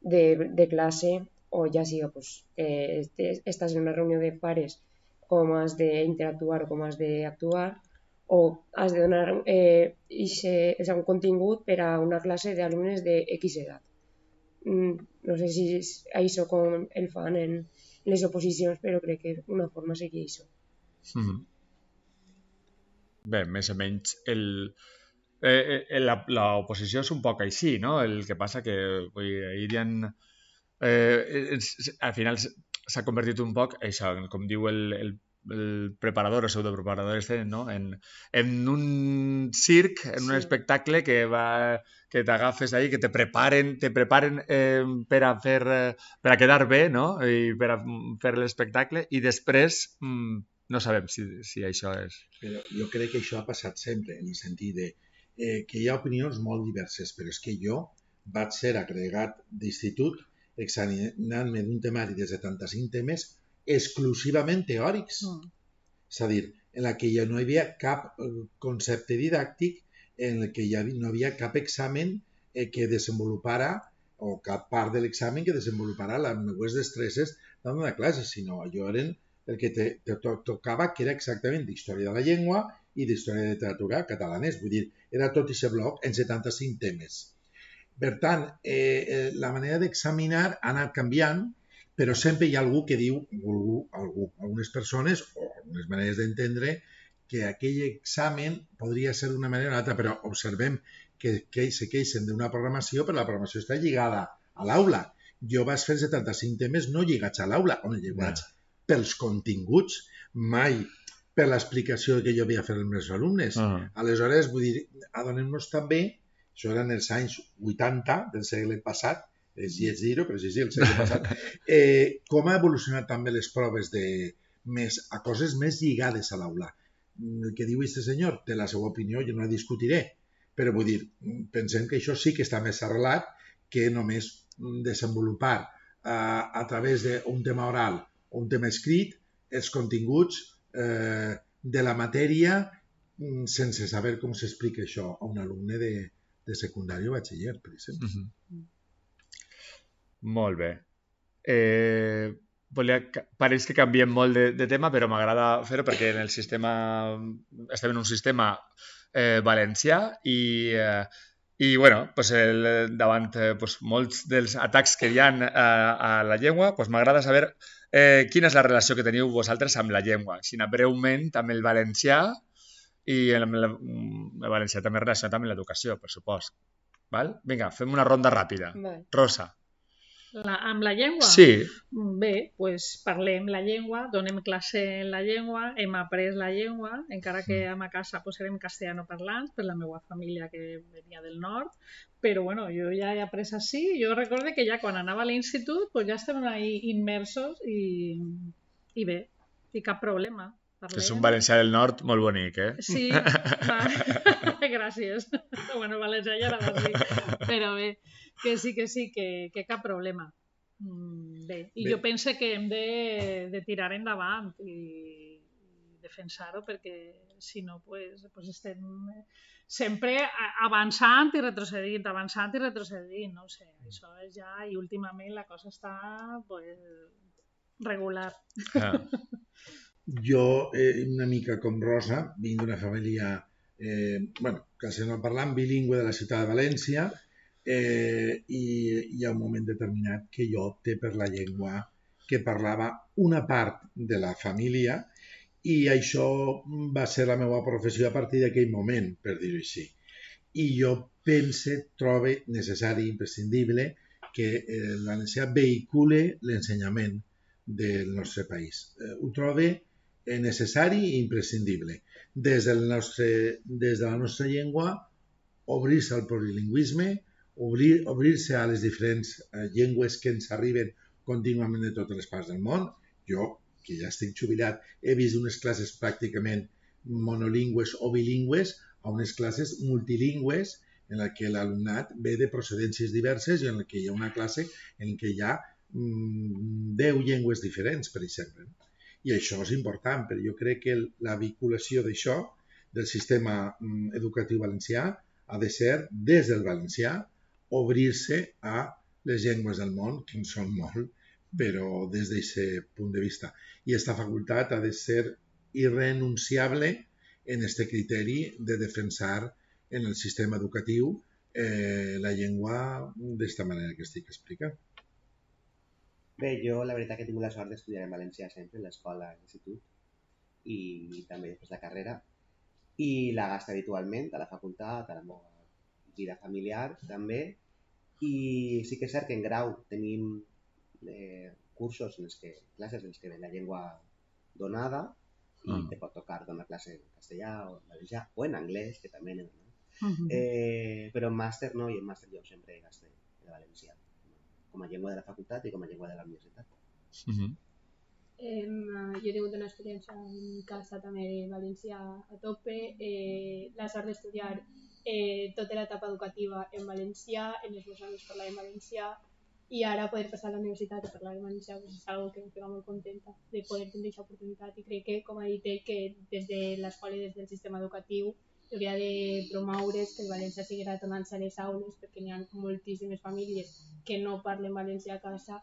de classe o ja siga estàs en una reunió de pares com has d'interactuar o com has d'actuar o has de donar un contingut per a una classe d'alumnes de X edat. No sé si això com el fan en les oposicions, però crec que una forma seria això. Bé, més o menys l'oposició és un poc així, no? El que passa que al final s'ha convertit un poc, això, com diu el preparador o pseudopreparador no? En un circ, en un espectacle que t'agafes ahí, que te preparen per a quedar bé, no? I per a fer l'espectacle i després no sabem si això és. Però jo crec que això ha passat sempre, en el sentit de que hi ha opinions molt diverses, però és que jo vaig ser agregat d'institut examinant-me d'un temari de 75 temes exclusivament teòrics. És a dir, en la que ja no hi havia cap concepte didàctic, en el que no havia cap examen que desenvolupara o cap part de l'examen que desenvolupara les meves destreses davant una classe, sinó allò eren el que te tocava, que era exactament d'història de la llengua i d'història de literatura catalanès. Vull dir, era tot aquest bloc en 75 temes. Per tant, la manera d'examinar ha anat canviant, però sempre hi ha algú que diu, algunes persones o algunes maneres d'entendre que aquell examen podria ser d'una manera o una altra, però observem que se queixen d'una programació, però la programació està lligada a l'aula. Jo vaig fer 75 temes no lligats a l'aula, on lligats pels continguts. mai per l'explicació que jo havia fet als meus alumnes. Aleshores, vull dir, adonem-nos també, això eren els anys 80 del segle passat, és lleig dir-ho, però sí, el segle passat, com ha evolucionat també les proves a coses més lligades a l'aula. El que diu aquest senyor té la seva opinió, jo no la discutiré, però vull dir, pensem que això sí que està més arrelat que només desenvolupar a través d'un tema oral o un tema escrit els continguts de la matèria sense saber com s'explica això a un alumne de secundària o batxiller, per exemple. Molt bé. Pareix que canviem molt de tema, però m'agrada fer-ho perquè en el sistema estem en un sistema valencià i bueno, davant molts dels atacs que hi ha a la llengua, m'agrada saber quina és la relació que teniu vosaltres amb la llengua, si breument amb el valencià i el valencià també relacionat amb l'educació, per supost. Vinga, fem una ronda ràpida. Rosa. Amb la llengua? Sí. Bé, doncs parlem la llengua, donem classe en la llengua, hem après la llengua, encara que a ma casa érem castellano parlants per la meva família que venia del nord, però bueno, jo ja he après així. Jo recordo que ja quan anava a l'institut ja estàvem ahí immersos i bé, i cap problema. És un valencià del nord molt bonic, eh? Sí, gràcies. Bueno, valencià ja era bàsic, però bé, que sí, que cap problema. Bé, i jo penso que hem de tirar endavant i defensar-ho perquè si no, estem sempre avançant i retrocedint, no sé, això és ja, i últimament la cosa està regular. Jo, una mica com Rosa, vinc d'una família, castellanoparlant, bilingüe de la ciutat de València, i hi ha un moment determinat que jo opté per la llengua que parlava una part de la família i això va ser la meva professió a partir d'aquell moment, per dir-ho així. I jo trobo necessari, imprescindible, que el valencià vehicule l'ensenyament del nostre país. Ho trobo necessari i imprescindible. Des de la nostra llengua, obrir-se al plurilingüisme, obrir-se a les diferents llengües que ens arriben contínuament de totes les parts del món. Jo, que ja estic jubilat, he vist unes classes pràcticament monolingües o bilingües a unes classes multilingües en què l'alumnat ve de procedències diverses i en què hi ha una classe en què hi ha 10 llengües diferents, per exemple. I això és important, però jo crec que la vinculació d'això, del sistema educatiu valencià, ha de ser, des del valencià, obrir-se a les llengües del món, que en són molt, però des d'aquest punt de vista. I aquesta facultat ha de ser irrenunciable en aquest criteri de defensar en el sistema educatiu la llengua d'esta manera que estic explicant. Bé, jo la veritat que he tingut la sort d'estudiar en valencià sempre, en l'escola, a l'institut, i també després de carrera, i la gasto habitualment a la facultat, a la meva vida familiar també, i sí que és cert que en grau tenim cursos, classes en què ve la llengua donada, i te pot tocar donar classe en castellà o en valencià, o en anglès, que també n'he donat. Però en màster no, i en màster jo sempre gasto el valencià, com a llengua de la facultat i com a llengua de la universitat. Jo he tingut una experiència en casa també de valencià a tope, la sort d'estudiar tota l'etapa educativa en valencià, en els meus amics parlar en valencià, i ara poder passar a la universitat a parlar en valencià és algo que em fa molt contenta de poder tenir aquesta oportunitat, i crec que, com ha dit ell, que des de l'escola i des del sistema educatiu hauria de promoure's que el valencià seguirà tornant-se a les aules, perquè n'hi ha moltíssimes famílies que no parlen valencià a casa,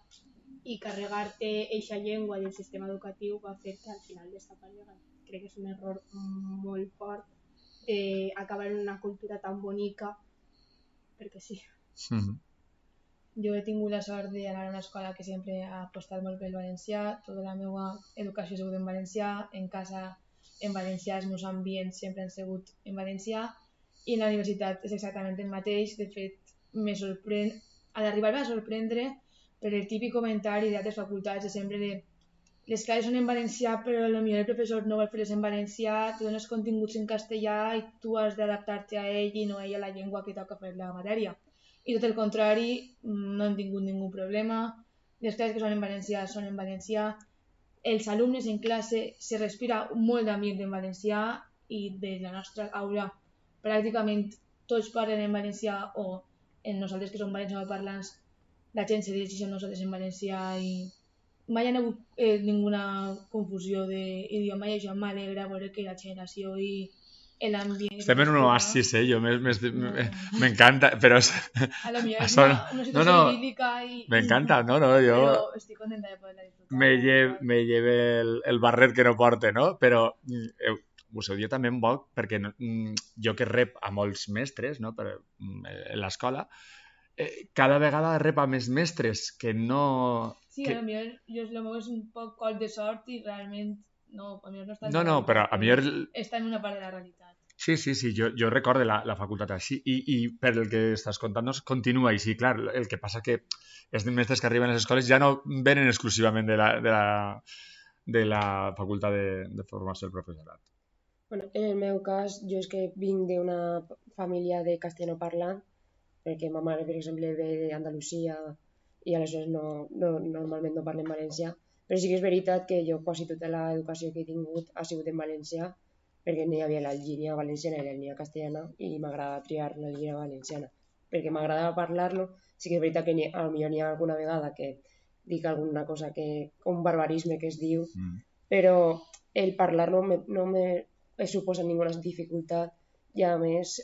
i carregar-te eixa llengua del sistema educatiu va fer que al final desaparegui. Crec que és un error molt fort d'acabar en una cultura tan bonica, perquè sí. Jo he tingut la sort d'anar a una escola que sempre ha apostat molt pel valencià, tota la meva educació ha sigut en valencià, en casa en valencià, els meus ambients sempre han sigut en valencià, i en la universitat és exactament el mateix. De fet, a l'arribar-me a sorprendre per el típic comentari d'altres facultats de sempre de les classes són en valencià, però potser el professor no vol fer-les en valencià, te dones continguts en castellà i tu has d'adaptar-te a ell i no a ell a la llengua que toca fer la matèria. I tot el contrari, no hem tingut ningú problema, les classes que són en valencià són en valencià, els alumnes en classe se respira molt d'ambient en valencià i de la nostra aula pràcticament tots parlen en valencià o en nosaltres que som valencianoparlants la gent se dirigeix a nosaltres en valencià i mai hi ha hagut ninguna confusió d'idioma i això m'alegra veure que la generació i l'ambient... Estem en un oasis, jo m'encanta, però... A lo millor és una situació idílica i... M'encanta, jo... Però estic contenta de poder-la disfrutar. Me lleve el barret que no porte, no? Però us ho diu també en boc, perquè jo que rep a molts mestres, no? En l'escola, cada vegada rep a més mestres que no... Sí, a lo millor el meu és un poc coll de sort i realment no està... No, però a millor... Està en una part de la realitat. Sí, jo recordo la facultat així i per el que estàs contant continua així, clar, el que passa que els mestres que arriben a les escoles ja no venen exclusivament de la facultat de formació del professorat. Bueno, en el meu cas, jo és que vinc d'una família de castellano parlant, perquè ma mare, per exemple, ve d'Andalusia i aleshores normalment no parlen valencià, però sí que és veritat que jo quasi tota l'educació que he tingut ha sigut en valencià, perquè n'hi havia la línia valenciana i la línia castellana i m'agrada triar la línia valenciana, perquè m'agradava parlar-lo. Sí que és veritat que potser n'hi ha alguna vegada que dic alguna cosa un barbarisme que es diu, però el parlar-lo no me suposa ninguna dificultat i a més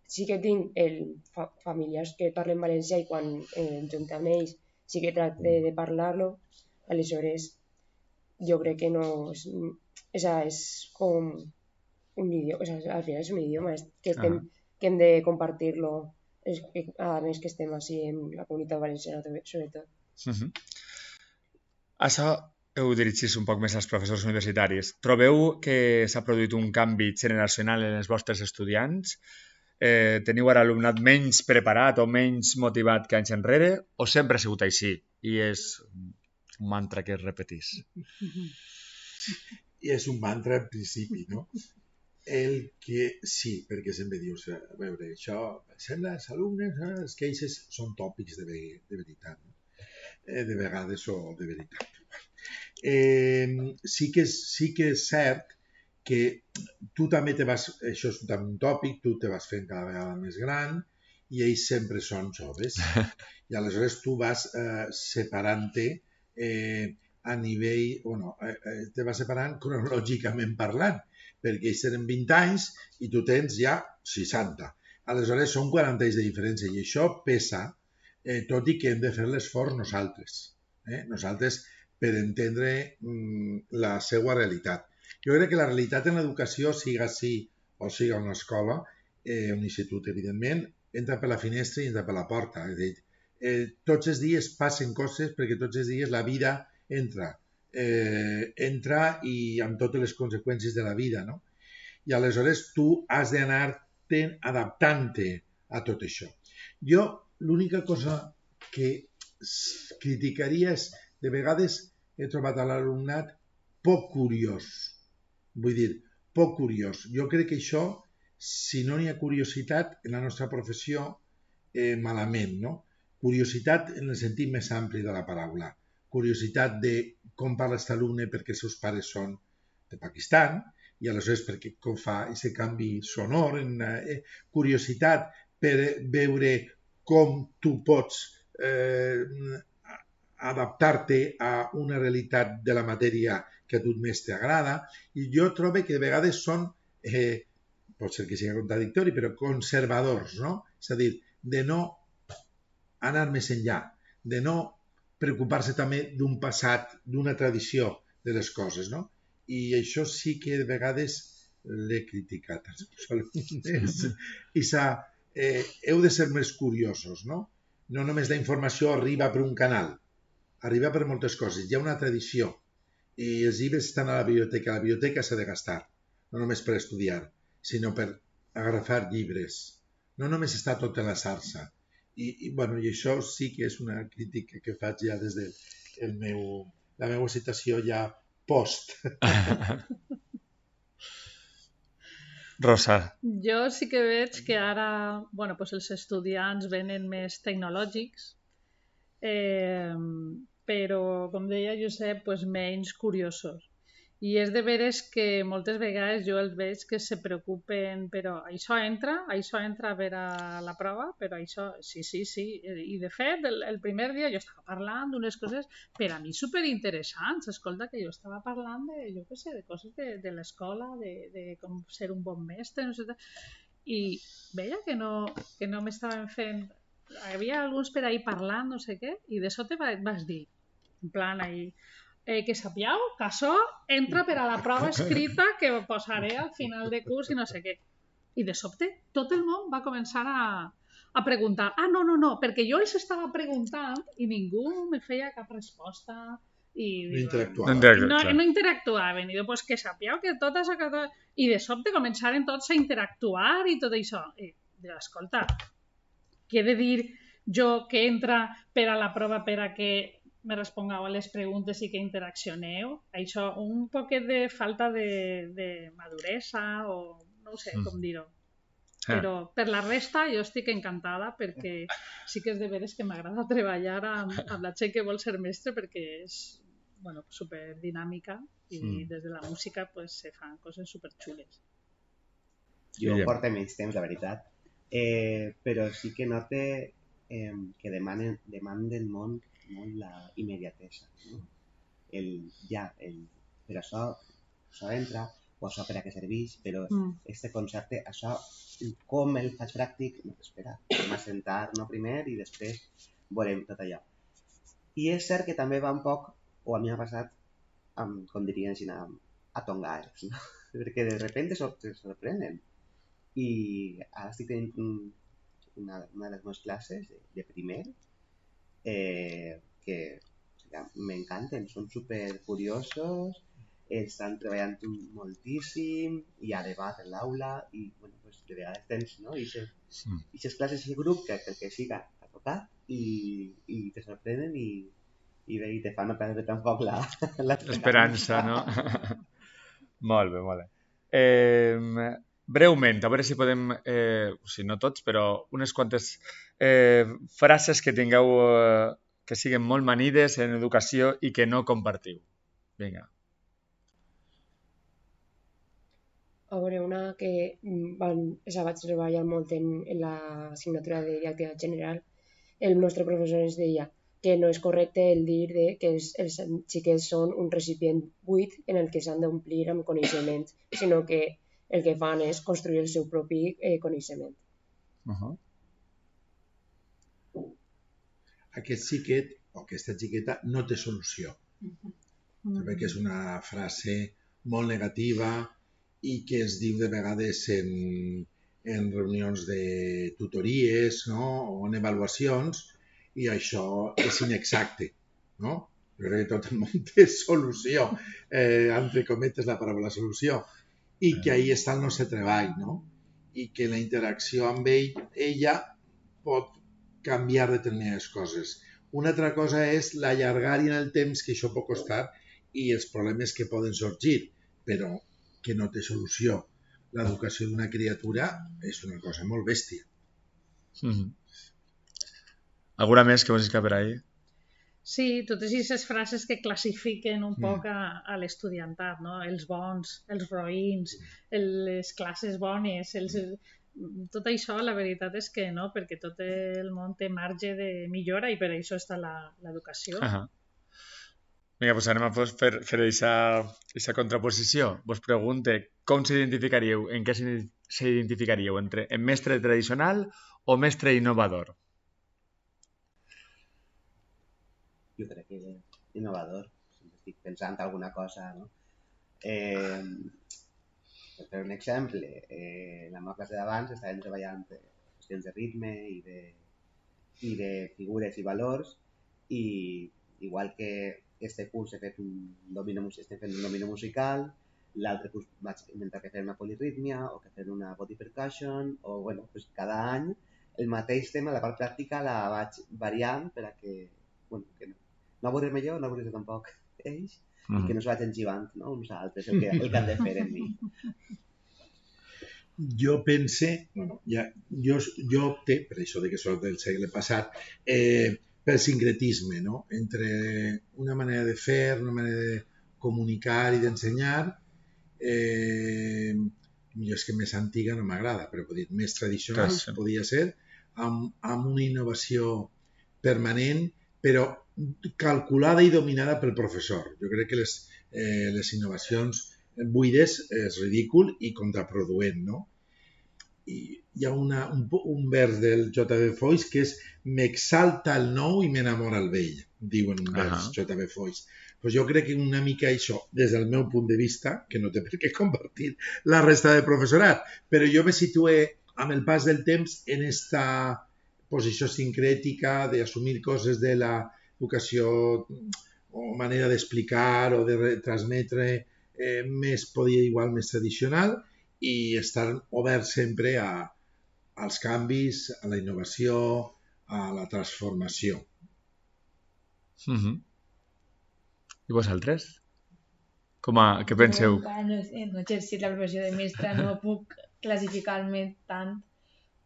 sí que tinc familiars que parlen valencià i quan junt amb ells sí que tracte de parlar-lo, aleshores jo crec que no és com un idioma, al final és un idioma que hem de compartir-lo, a més que estem així en la comunitat valenciana sobretot. Això ho dirigís un poc més als professors universitaris. Trobeu que s'ha produït un canvi generacional en els vostres estudiants? Teniu ara alumnat menys preparat o menys motivat que anys enrere o sempre ha sigut així i és un mantra que es repetís? I és un mantra en principi, no? El que sí, perquè sempre dius, a veure, això sembla als alumnes, les queixes són tòpics de veritat, no? De vegades o de veritat. Sí que és cert que tu també això és també un tòpic, tu te vas fent cada vegada més gran i ells sempre són joves. I aleshores tu vas separant-te a nivell, te vas separant cronològicament parlant, perquè ells tenen 20 anys i tu tens ja 60. Aleshores són 40 anys de diferència i això pesa, tot i que hem de fer l'esforç nosaltres. Nosaltres per entendre la seva realitat. Jo crec que la realitat en l'educació, siga així o siga una escola, un institut, evidentment, entra per la finestra i entra per la porta. És a dir, tots els dies passen coses perquè tots els dies la vida entra i amb totes les conseqüències de la vida, no? I aleshores tu has d'anar-te adaptant-te a tot això. Jo l'única cosa que criticaria és, de vegades he trobat a l'alumnat poc curiós. Vull dir, poc curiós. Jo crec que això, si no n'hi ha curiositat en la nostra professió, malament, no? Curiositat en el sentit més ampli de la paraula. Curiositat de com parla aquest alumne perquè els seus pares són de Pakistan i aleshores perquè com fa aquest canvi sonor. Curiositat per veure com tu pots adaptar-te a una realitat de la matèria que a tu més t'agrada, i jo trobo que de vegades són, pot ser que sigui contradictori, però conservadors, no? És a dir, de no anar més enllà, de no preocupar-se també d'un passat, d'una tradició de les coses, no? I això sí que de vegades l'he criticat als meus alumnes. Heu de ser més curiosos, no? No només la informació arriba per un canal, arriba per moltes coses. Hi ha una tradició i els llibres estan a la biblioteca s'ha de gastar, no només per estudiar, sinó per agafar llibres. No només està tot en la xarxa. I això sí que és una crítica que faig ja des del meu la meva situació ja post. Rosa. Jo sí que veig que ara els estudiants venen més tecnològics, però, com deia Josep, menys curiosos. I és de veres que moltes vegades jo els veig que se preocupen, però això entra a veure la prova, però això, sí. I de fet, el primer dia jo estava parlant d'unes coses per a mi superinteressants. Escolta, que jo estava parlant de coses de l'escola, de com ser un bon mestre, no sé, i veia que no m'estaven fent... Hi havia alguns per ahí parlant, no sé què, i de sobte vas dir, en plan ahí, que sapigueu que això entra per a la prova escrita que posaré al final de curs i no sé què. I de sobte tot el món va començar a preguntar. No, perquè jo els estava preguntant i ningú me feia cap resposta. No interactuaven. No interactuaven. I diu, pues que sapigueu que tot això... I de sobte començaren tots a interactuar i tot això. I diu, escolta, què he de dir jo que entra per a la prova per a que me respongueu a les preguntes i que interaccioneu? Això, un poquet de falta de maduresa o no ho sé com dir-ho. Però per la resta jo estic encantada perquè sí que és de veres que m'agrada treballar amb la gent que vol ser mestre perquè és super dinàmica i des de la música se fan coses super xules. Jo porto menys temps, la veritat, però sí que note que demanden molt la immediatesa, no? Per això entra, o això per a què serveix, però este concepte, això, com el faig pràctic, no, espera, anem a sentar-nos primer i després veurem tot allò. I és cert que també va un poc, o a mi m'ha passat, com dirien així, a tongaes, no? Perquè de repente se sorprenen. I ara estic tenint una de les meves classes de primer, que m'encanten, són super curiosos, estan treballant moltíssim, hi ha debat en l'aula i de vegades tens aquestes classes i grup que el que siga t'ha tocat i te sorprenen i te fan no perdre tampoc l'esperança, no? Molt bé. Breument, a veure si podem, no tots, però unes quantes frases que tingueu que siguin molt manides en educació i que no compartiu. Vinga. A veure, una que vaig treballar molt en l'assignatura de didàctica general, el nostre professor ens deia que no és correcte el dir que els xiquets són un recipient buit en el que s'han d'omplir amb coneixement, sinó que el que fan és construir el seu propi coneixement. Aquest xiquet o aquesta xiqueta no té solució. També que és una frase molt negativa i que es diu de vegades en reunions de tutories, no? O en avaluacions, i això és inexacte, no? Jo crec que tot el món té solució, entre cometes la paraula solució, i que ahí està el nostre treball, no? I que la interacció amb ella pot canviar determinades coses. Una altra cosa és l'allargar-hi en el temps, que això pot costar, i els problemes que poden sorgir, però que no té solució. L'educació d'una criatura és una cosa molt bèstia. Alguna més que vols dir per ahí? Sí, totes aquestes frases que classifiquen un poc a l'estudiantat, no? Els bons, els roïns, les classes bones, tot això la veritat és que no, perquè tot el món té marge de millora i per això està l'educació. Vinga, doncs anem a fer aquesta contraposició. Vos pregunte com s'identificaríeu, en què s'identificaríeu, entre mestre tradicional o mestre innovador? Jo crec que innovador, estic pensant alguna cosa, no? Per un exemple, la meva classe d'abans estàvem treballant qüestions de ritme i de figures i valors, i igual que este curs he fet un domino musical, l'altre curs vaig intentar fer una polirítmia o que fer una body percussion, o cada any el mateix tema, la part pràctica la vaig variant per a que no avorrir-me jo, no avorrir-se tampoc mateix i que no se vagin jivant, no? Uns altres, el que han de fer en mi. Jo pense, jo opté, per això de que soc del segle passat, pel sincretisme, no? Entre una manera de fer, una manera de comunicar i d'ensenyar, és que més antiga no m'agrada, però més tradicional podia ser, amb una innovació permanent, però calculada i dominada pel professor. Jo crec que les innovacions buides és ridícul i contraproduent, no? I hi ha un vers del J.B. Foix que és «M'exalta el nou i m'enamora el vell», diu en un vers J.B. Foix. Pues jo crec que una mica això, des del meu punt de vista, que no té per què compartir la resta del professorat, però jo me situé amb el pas del temps en esta posició sincrètica d'assumir coses de l'educació o manera d'explicar o de transmetre més, podia igual, més tradicional, i estar obert sempre als canvis, a la innovació, a la transformació. I vosaltres? Què penseu? No he exercit la professió de mestra, no puc classificar-me tant,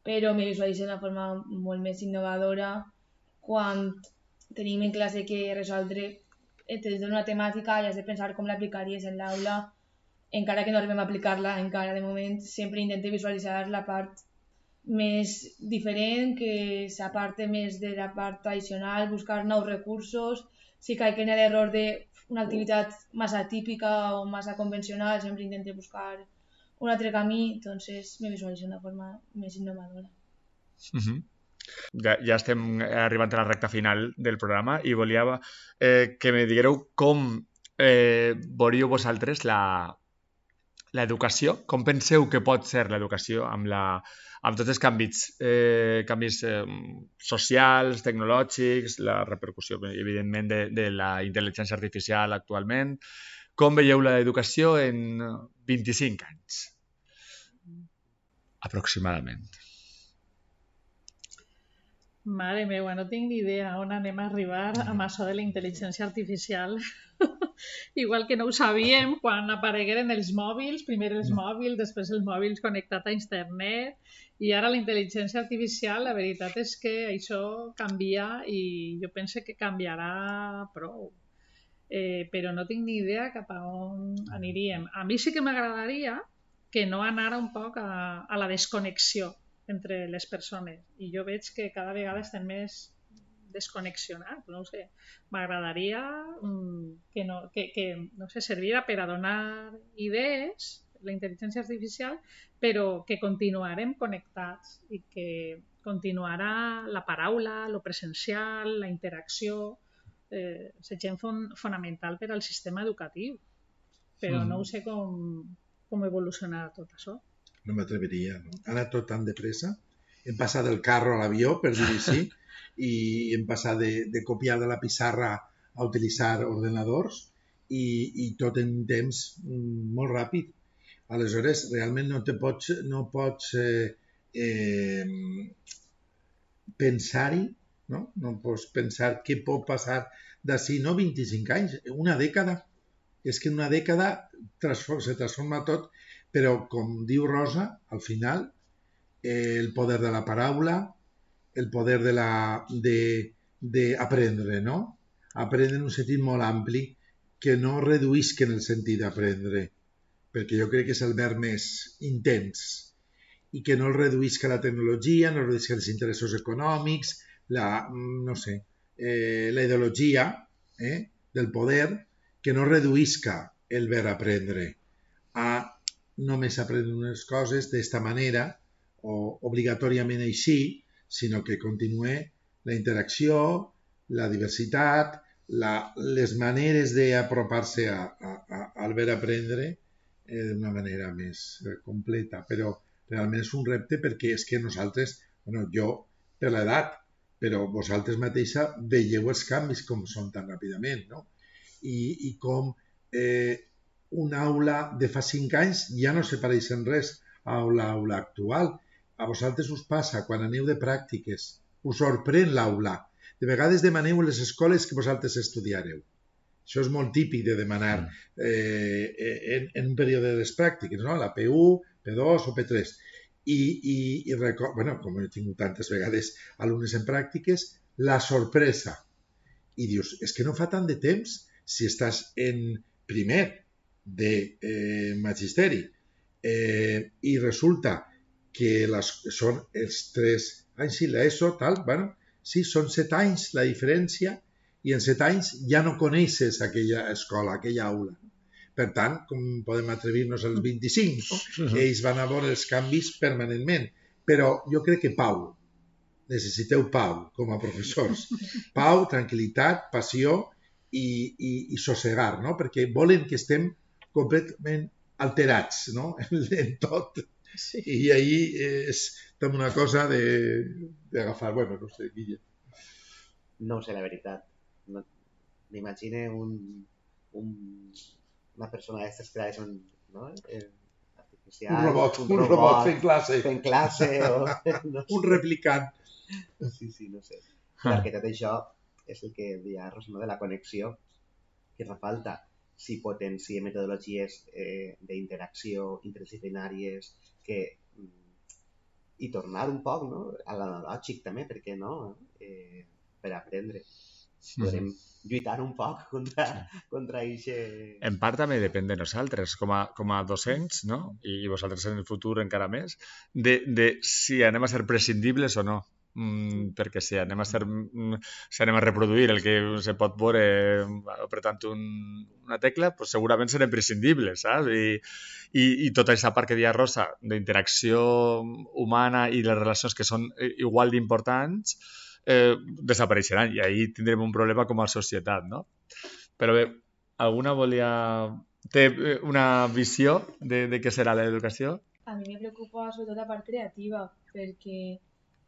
però me visualitzo d'una forma molt més innovadora quan tenim en classe que resoldre des d'una temàtica i has de pensar com l'aplicaries en l'aula, encara que no arribem a aplicar-la encara de moment, sempre intento visualitzar la part més diferent, que s'aparte més de la part tradicional, buscar nous recursos. Si caic en l'error d'una activitat massa típica o massa convencional, sempre intento buscar un altre camí, doncs me visualitzo d'una forma més innovadora. Ja estem arribant a la recta final del programa i volia que me diguereu com veuríeu vosaltres l'educació, com penseu que pot ser l'educació amb tots els canvis socials, tecnològics, la repercussió, evidentment, de la intel·ligència artificial actualment. Com veieu l'educació en 25 anys? Aproximadament. Mare meva, no tinc ni idea on anem a arribar amb això de la intel·ligència artificial. Igual que no ho sabíem quan aparegueren els mòbils, primer els mòbils, després els mòbils connectats a internet, i ara la intel·ligència artificial, la veritat és que això canvia i jo penso que canviarà prou. Però no tinc ni idea cap a on aniríem. A mi sí que m'agradaria que no anara un poc a la desconnexió entre les persones, i jo veig que cada vegada estem més desconnexionats, no sé. M'agradaria que no sé, servira per a donar idees, la intel·ligència artificial, però que continuarem connectats i que continuarà la paraula, lo presencial, la interacció, és gent fonamental per al sistema educatiu, però no sé com evolucionarà tot això. No m'atreviria, no? Ha anat tot tan de pressa. Hem passat del carro a l'avió, per dir-ho així, i hem passat de copiar de la pissarra a utilitzar ordenadors i tot en temps molt ràpid. Aleshores, realment no pots pensar-hi, no? No pots pensar què pot passar d'ací, no 25 anys, una dècada. És que en una dècada se transforma tot, però, com diu Rosa, al final, el poder de la paraula, el poder d'aprendre, no? Aprendre en un sentit molt ampli, que no reduïsquen el sentit d'aprendre, perquè jo crec que és el verb més intens, i que no el reduïsca la tecnologia, no el reduïsca els interessos econòmics, la ideologia del poder, que no reduïsca el verb aprendre a només aprendre unes coses d'esta manera o obligatòriament així, sinó que continuï la interacció, la diversitat, les maneres d'apropar-se al ver aprendre d'una manera més completa. Però realment és un repte perquè és que nosaltres, jo per l'edat, però vosaltres mateixa veieu els canvis com són tan ràpidament, no? I com una aula de fa 5 anys ja no se pareix en res a l'aula actual. A vosaltres us passa, quan aneu de pràctiques, us sorprèn l'aula. De vegades demaneu a les escoles que vosaltres estudiareu. Això és molt típic de demanar en un període de les pràctiques, no? La P1, P2 o P3. I bueno, com he tingut tantes vegades alumnes en pràctiques, la sorpresa. I dius, és que no fa tant de temps si estàs en primer de magisteri i resulta que són els 3 anys, sí, l'ESO, tal, bueno, sí, són 7 anys la diferència i en 7 anys ja no coneixes aquella escola, aquella aula. Per tant, com podem atrevir-nos als 25, no? Ells van a veure els canvis permanentment. Però jo crec que pau, necessiteu pau com a professors. Pau, tranquil·litat, passió i sossegar, no? Perquè volen que estem completament alterats, no? En tot. Sí. I ahí és una cosa d'agafar, bueno, no sé, Guille. No ho sé, la veritat. M'imagine una persona d'aquestes que ara són artificial. Un robot fent classe. Fent classe o... No sé. Un replicant. Sí, no sé. Perquè tot això és el que deia Rosa, de la connexió que fa falta. Si potencia metodologies d'interacció interdisciplinàries i tornar un poc, no? A l'analògic també, per què no? Per aprendre. Podrem lluitar un poc contra això. En part també depèn de nosaltres, com a docents, no? I vosaltres en el futur encara més, de si anem a ser prescindibles o no. Perquè si anem a reproduir el que se pot veure apretant una tecla, pues segurament serem prescindibles, saps? I tota aquesta part que deia Rosa d'interacció humana i les relacions que són igual d'importants desapareixeran i ahí tindrem un problema com a societat, no? Però bé, alguna té una visió de què serà l'educació? A mi me preocupa sobretot la part creativa, perquè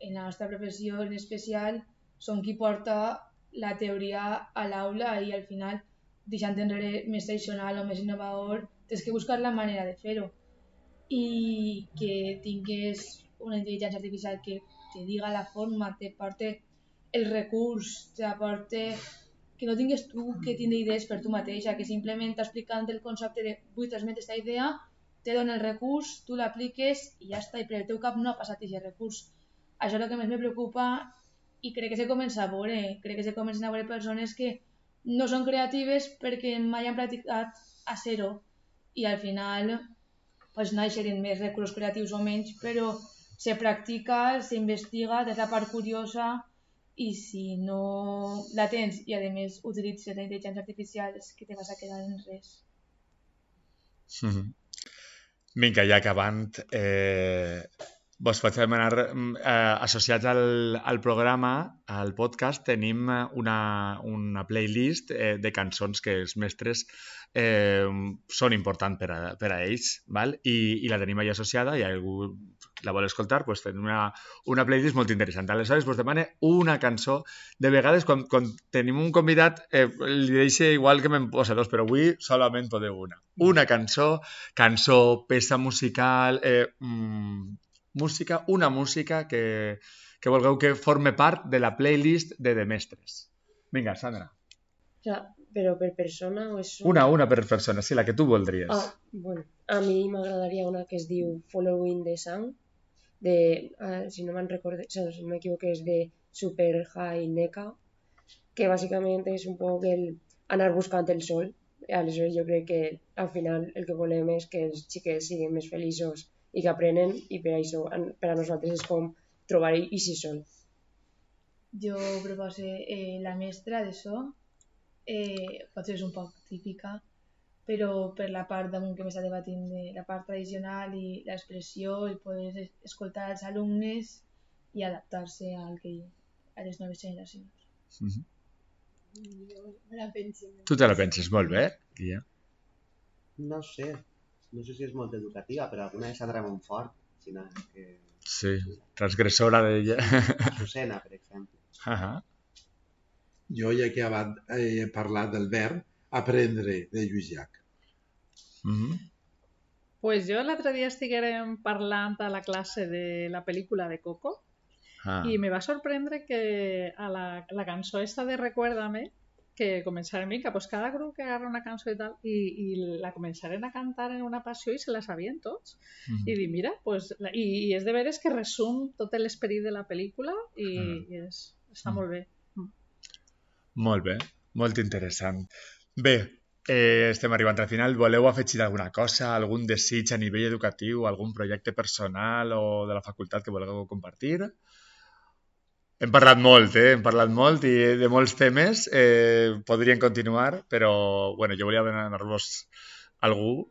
en la nostra professió en especial som qui porta la teoria a l'aula i al final, deixant enrere més tradicional o més innovador, tens que buscar la manera de fer-ho. I que tingués una intel·ligència artificial que te diga la forma, te porte el recurs, t'aporte... que no tingues tu que tindre idees per tu mateixa, que simplement explicant el concepte de vull transmetre aquesta idea, te dona el recurs, tu l'apliques i ja està, i per el teu cap no ha passat aquest recurs. Això és el que més me preocupa i crec que se comença a veure. Crec que se comencen a veure persones que no són creatives perquè mai han practicat a zero i al final pues, naixen més recursos creatius o menys, però se practica, s'investiga, des la part curiosa i si no la tens i a més utilitzes la intel·ligència artificial és que te vas a quedar en res. Vinga, ja acabant, vos faig demanar, associats al programa, al podcast, tenim una playlist de cançons que els mestres són importants per a ells, val? I la tenim allà associada i algú la vol escoltar, doncs tenim una playlist molt interessant. Aleshores, vos demane una cançó. De vegades, quan tenim un convidat, li deixa igual que me'n posa dos, però avui solament podeu una. Una cançó, peça musical, una música que vulgueu que forme part de la playlist de mestres. Vinga, Sandra. Però per persona o és... Una per persona, sí, la que tu voldries. Bueno, a mi m'agradaria una que es diu Following the Sun, si no m'equivoco, és de Super High Neka, que bàsicament és un poc anar buscant el sol. Aleshores jo crec que al final el que volem és que els xiquets siguin més feliços i que aprenen, i per això per a nosaltres és com trobar aquest sol. Jo proposo La Mestra de So, potser és un poc típica, però per la part damunt que m'està debatint de la part tradicional i l'expressió i poder escoltar els alumnes i adaptar-se a les noves generacions. Jo me la penso. Tu te la penses molt bé, Guilla? No sé si és molt educativa, però alguna de Sandra Montfort, que... Sí, transgressora d'ella. Azucena, per exemple. Jo, ja que he parlat del verb, aprendre de Lluís Llach. Pues jo l'altre dia estiguérem parlant a la classe de la pel·lícula de Coco i me va sorprendre que a la cançó esta de Recuérdame que començarem a pues cada grup que agarra una cançó i tal, i la començaren a cantar en una passió i se la sabien tots. I dic, mira, pues, i és de veres que resum tot l'esperit de la pel·lícula i està molt bé. Molt bé, molt interessant. Bé, estem arribant al final. Voleu afegir alguna cosa, algun desig a nivell educatiu, algun projecte personal o de la facultat que voleu compartir? Hem parlat molt i de molts temes. Podrien continuar, però bueno, jo volia demanar-vos algú.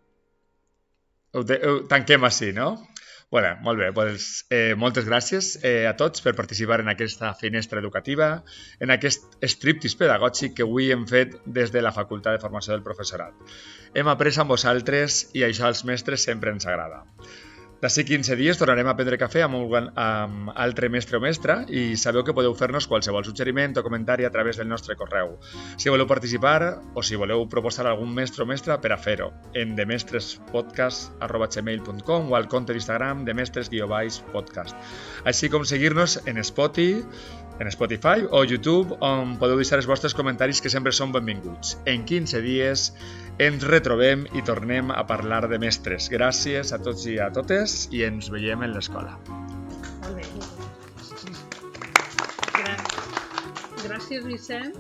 Tanquem així, no? Bueno, molt bé, doncs, moltes gràcies a tots per participar en aquesta finestra educativa, en aquest striptease pedagògic que avui hem fet des de la Facultat de Formació del Professorat. Hem après amb vosaltres i això als mestres sempre ens agrada. D'ací 15 dies tornarem a prendre cafè amb altre mestre o mestra i sabeu que podeu fer-nos qualsevol suggeriment o comentari a través del nostre correu. Si voleu participar o si voleu proposar algun mestre o mestra per a fer-ho en demestrespodcast@gmail.com o al compte d'Instagram demestres_podcast. Així com seguir-nos en Spotify o YouTube, on podeu deixar els vostres comentaris que sempre són benvinguts. En 15 dies ens retrobem i tornem a parlar de mestres. Gràcies a tots i a totes i ens veiem en l'escola. Molt bé. Gràcies, Vicent.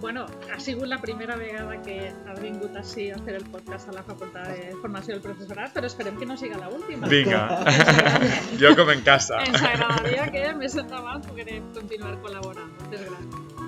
Bueno, ha sigut la primera vegada que has vingut així a fer el podcast a la Facultat de Formació del Professorat, però esperem que no siga l'última. Vinga, jo com en casa. Ens agradaria que més endavant poguérem continuar col·laborant. Moltes gràcies.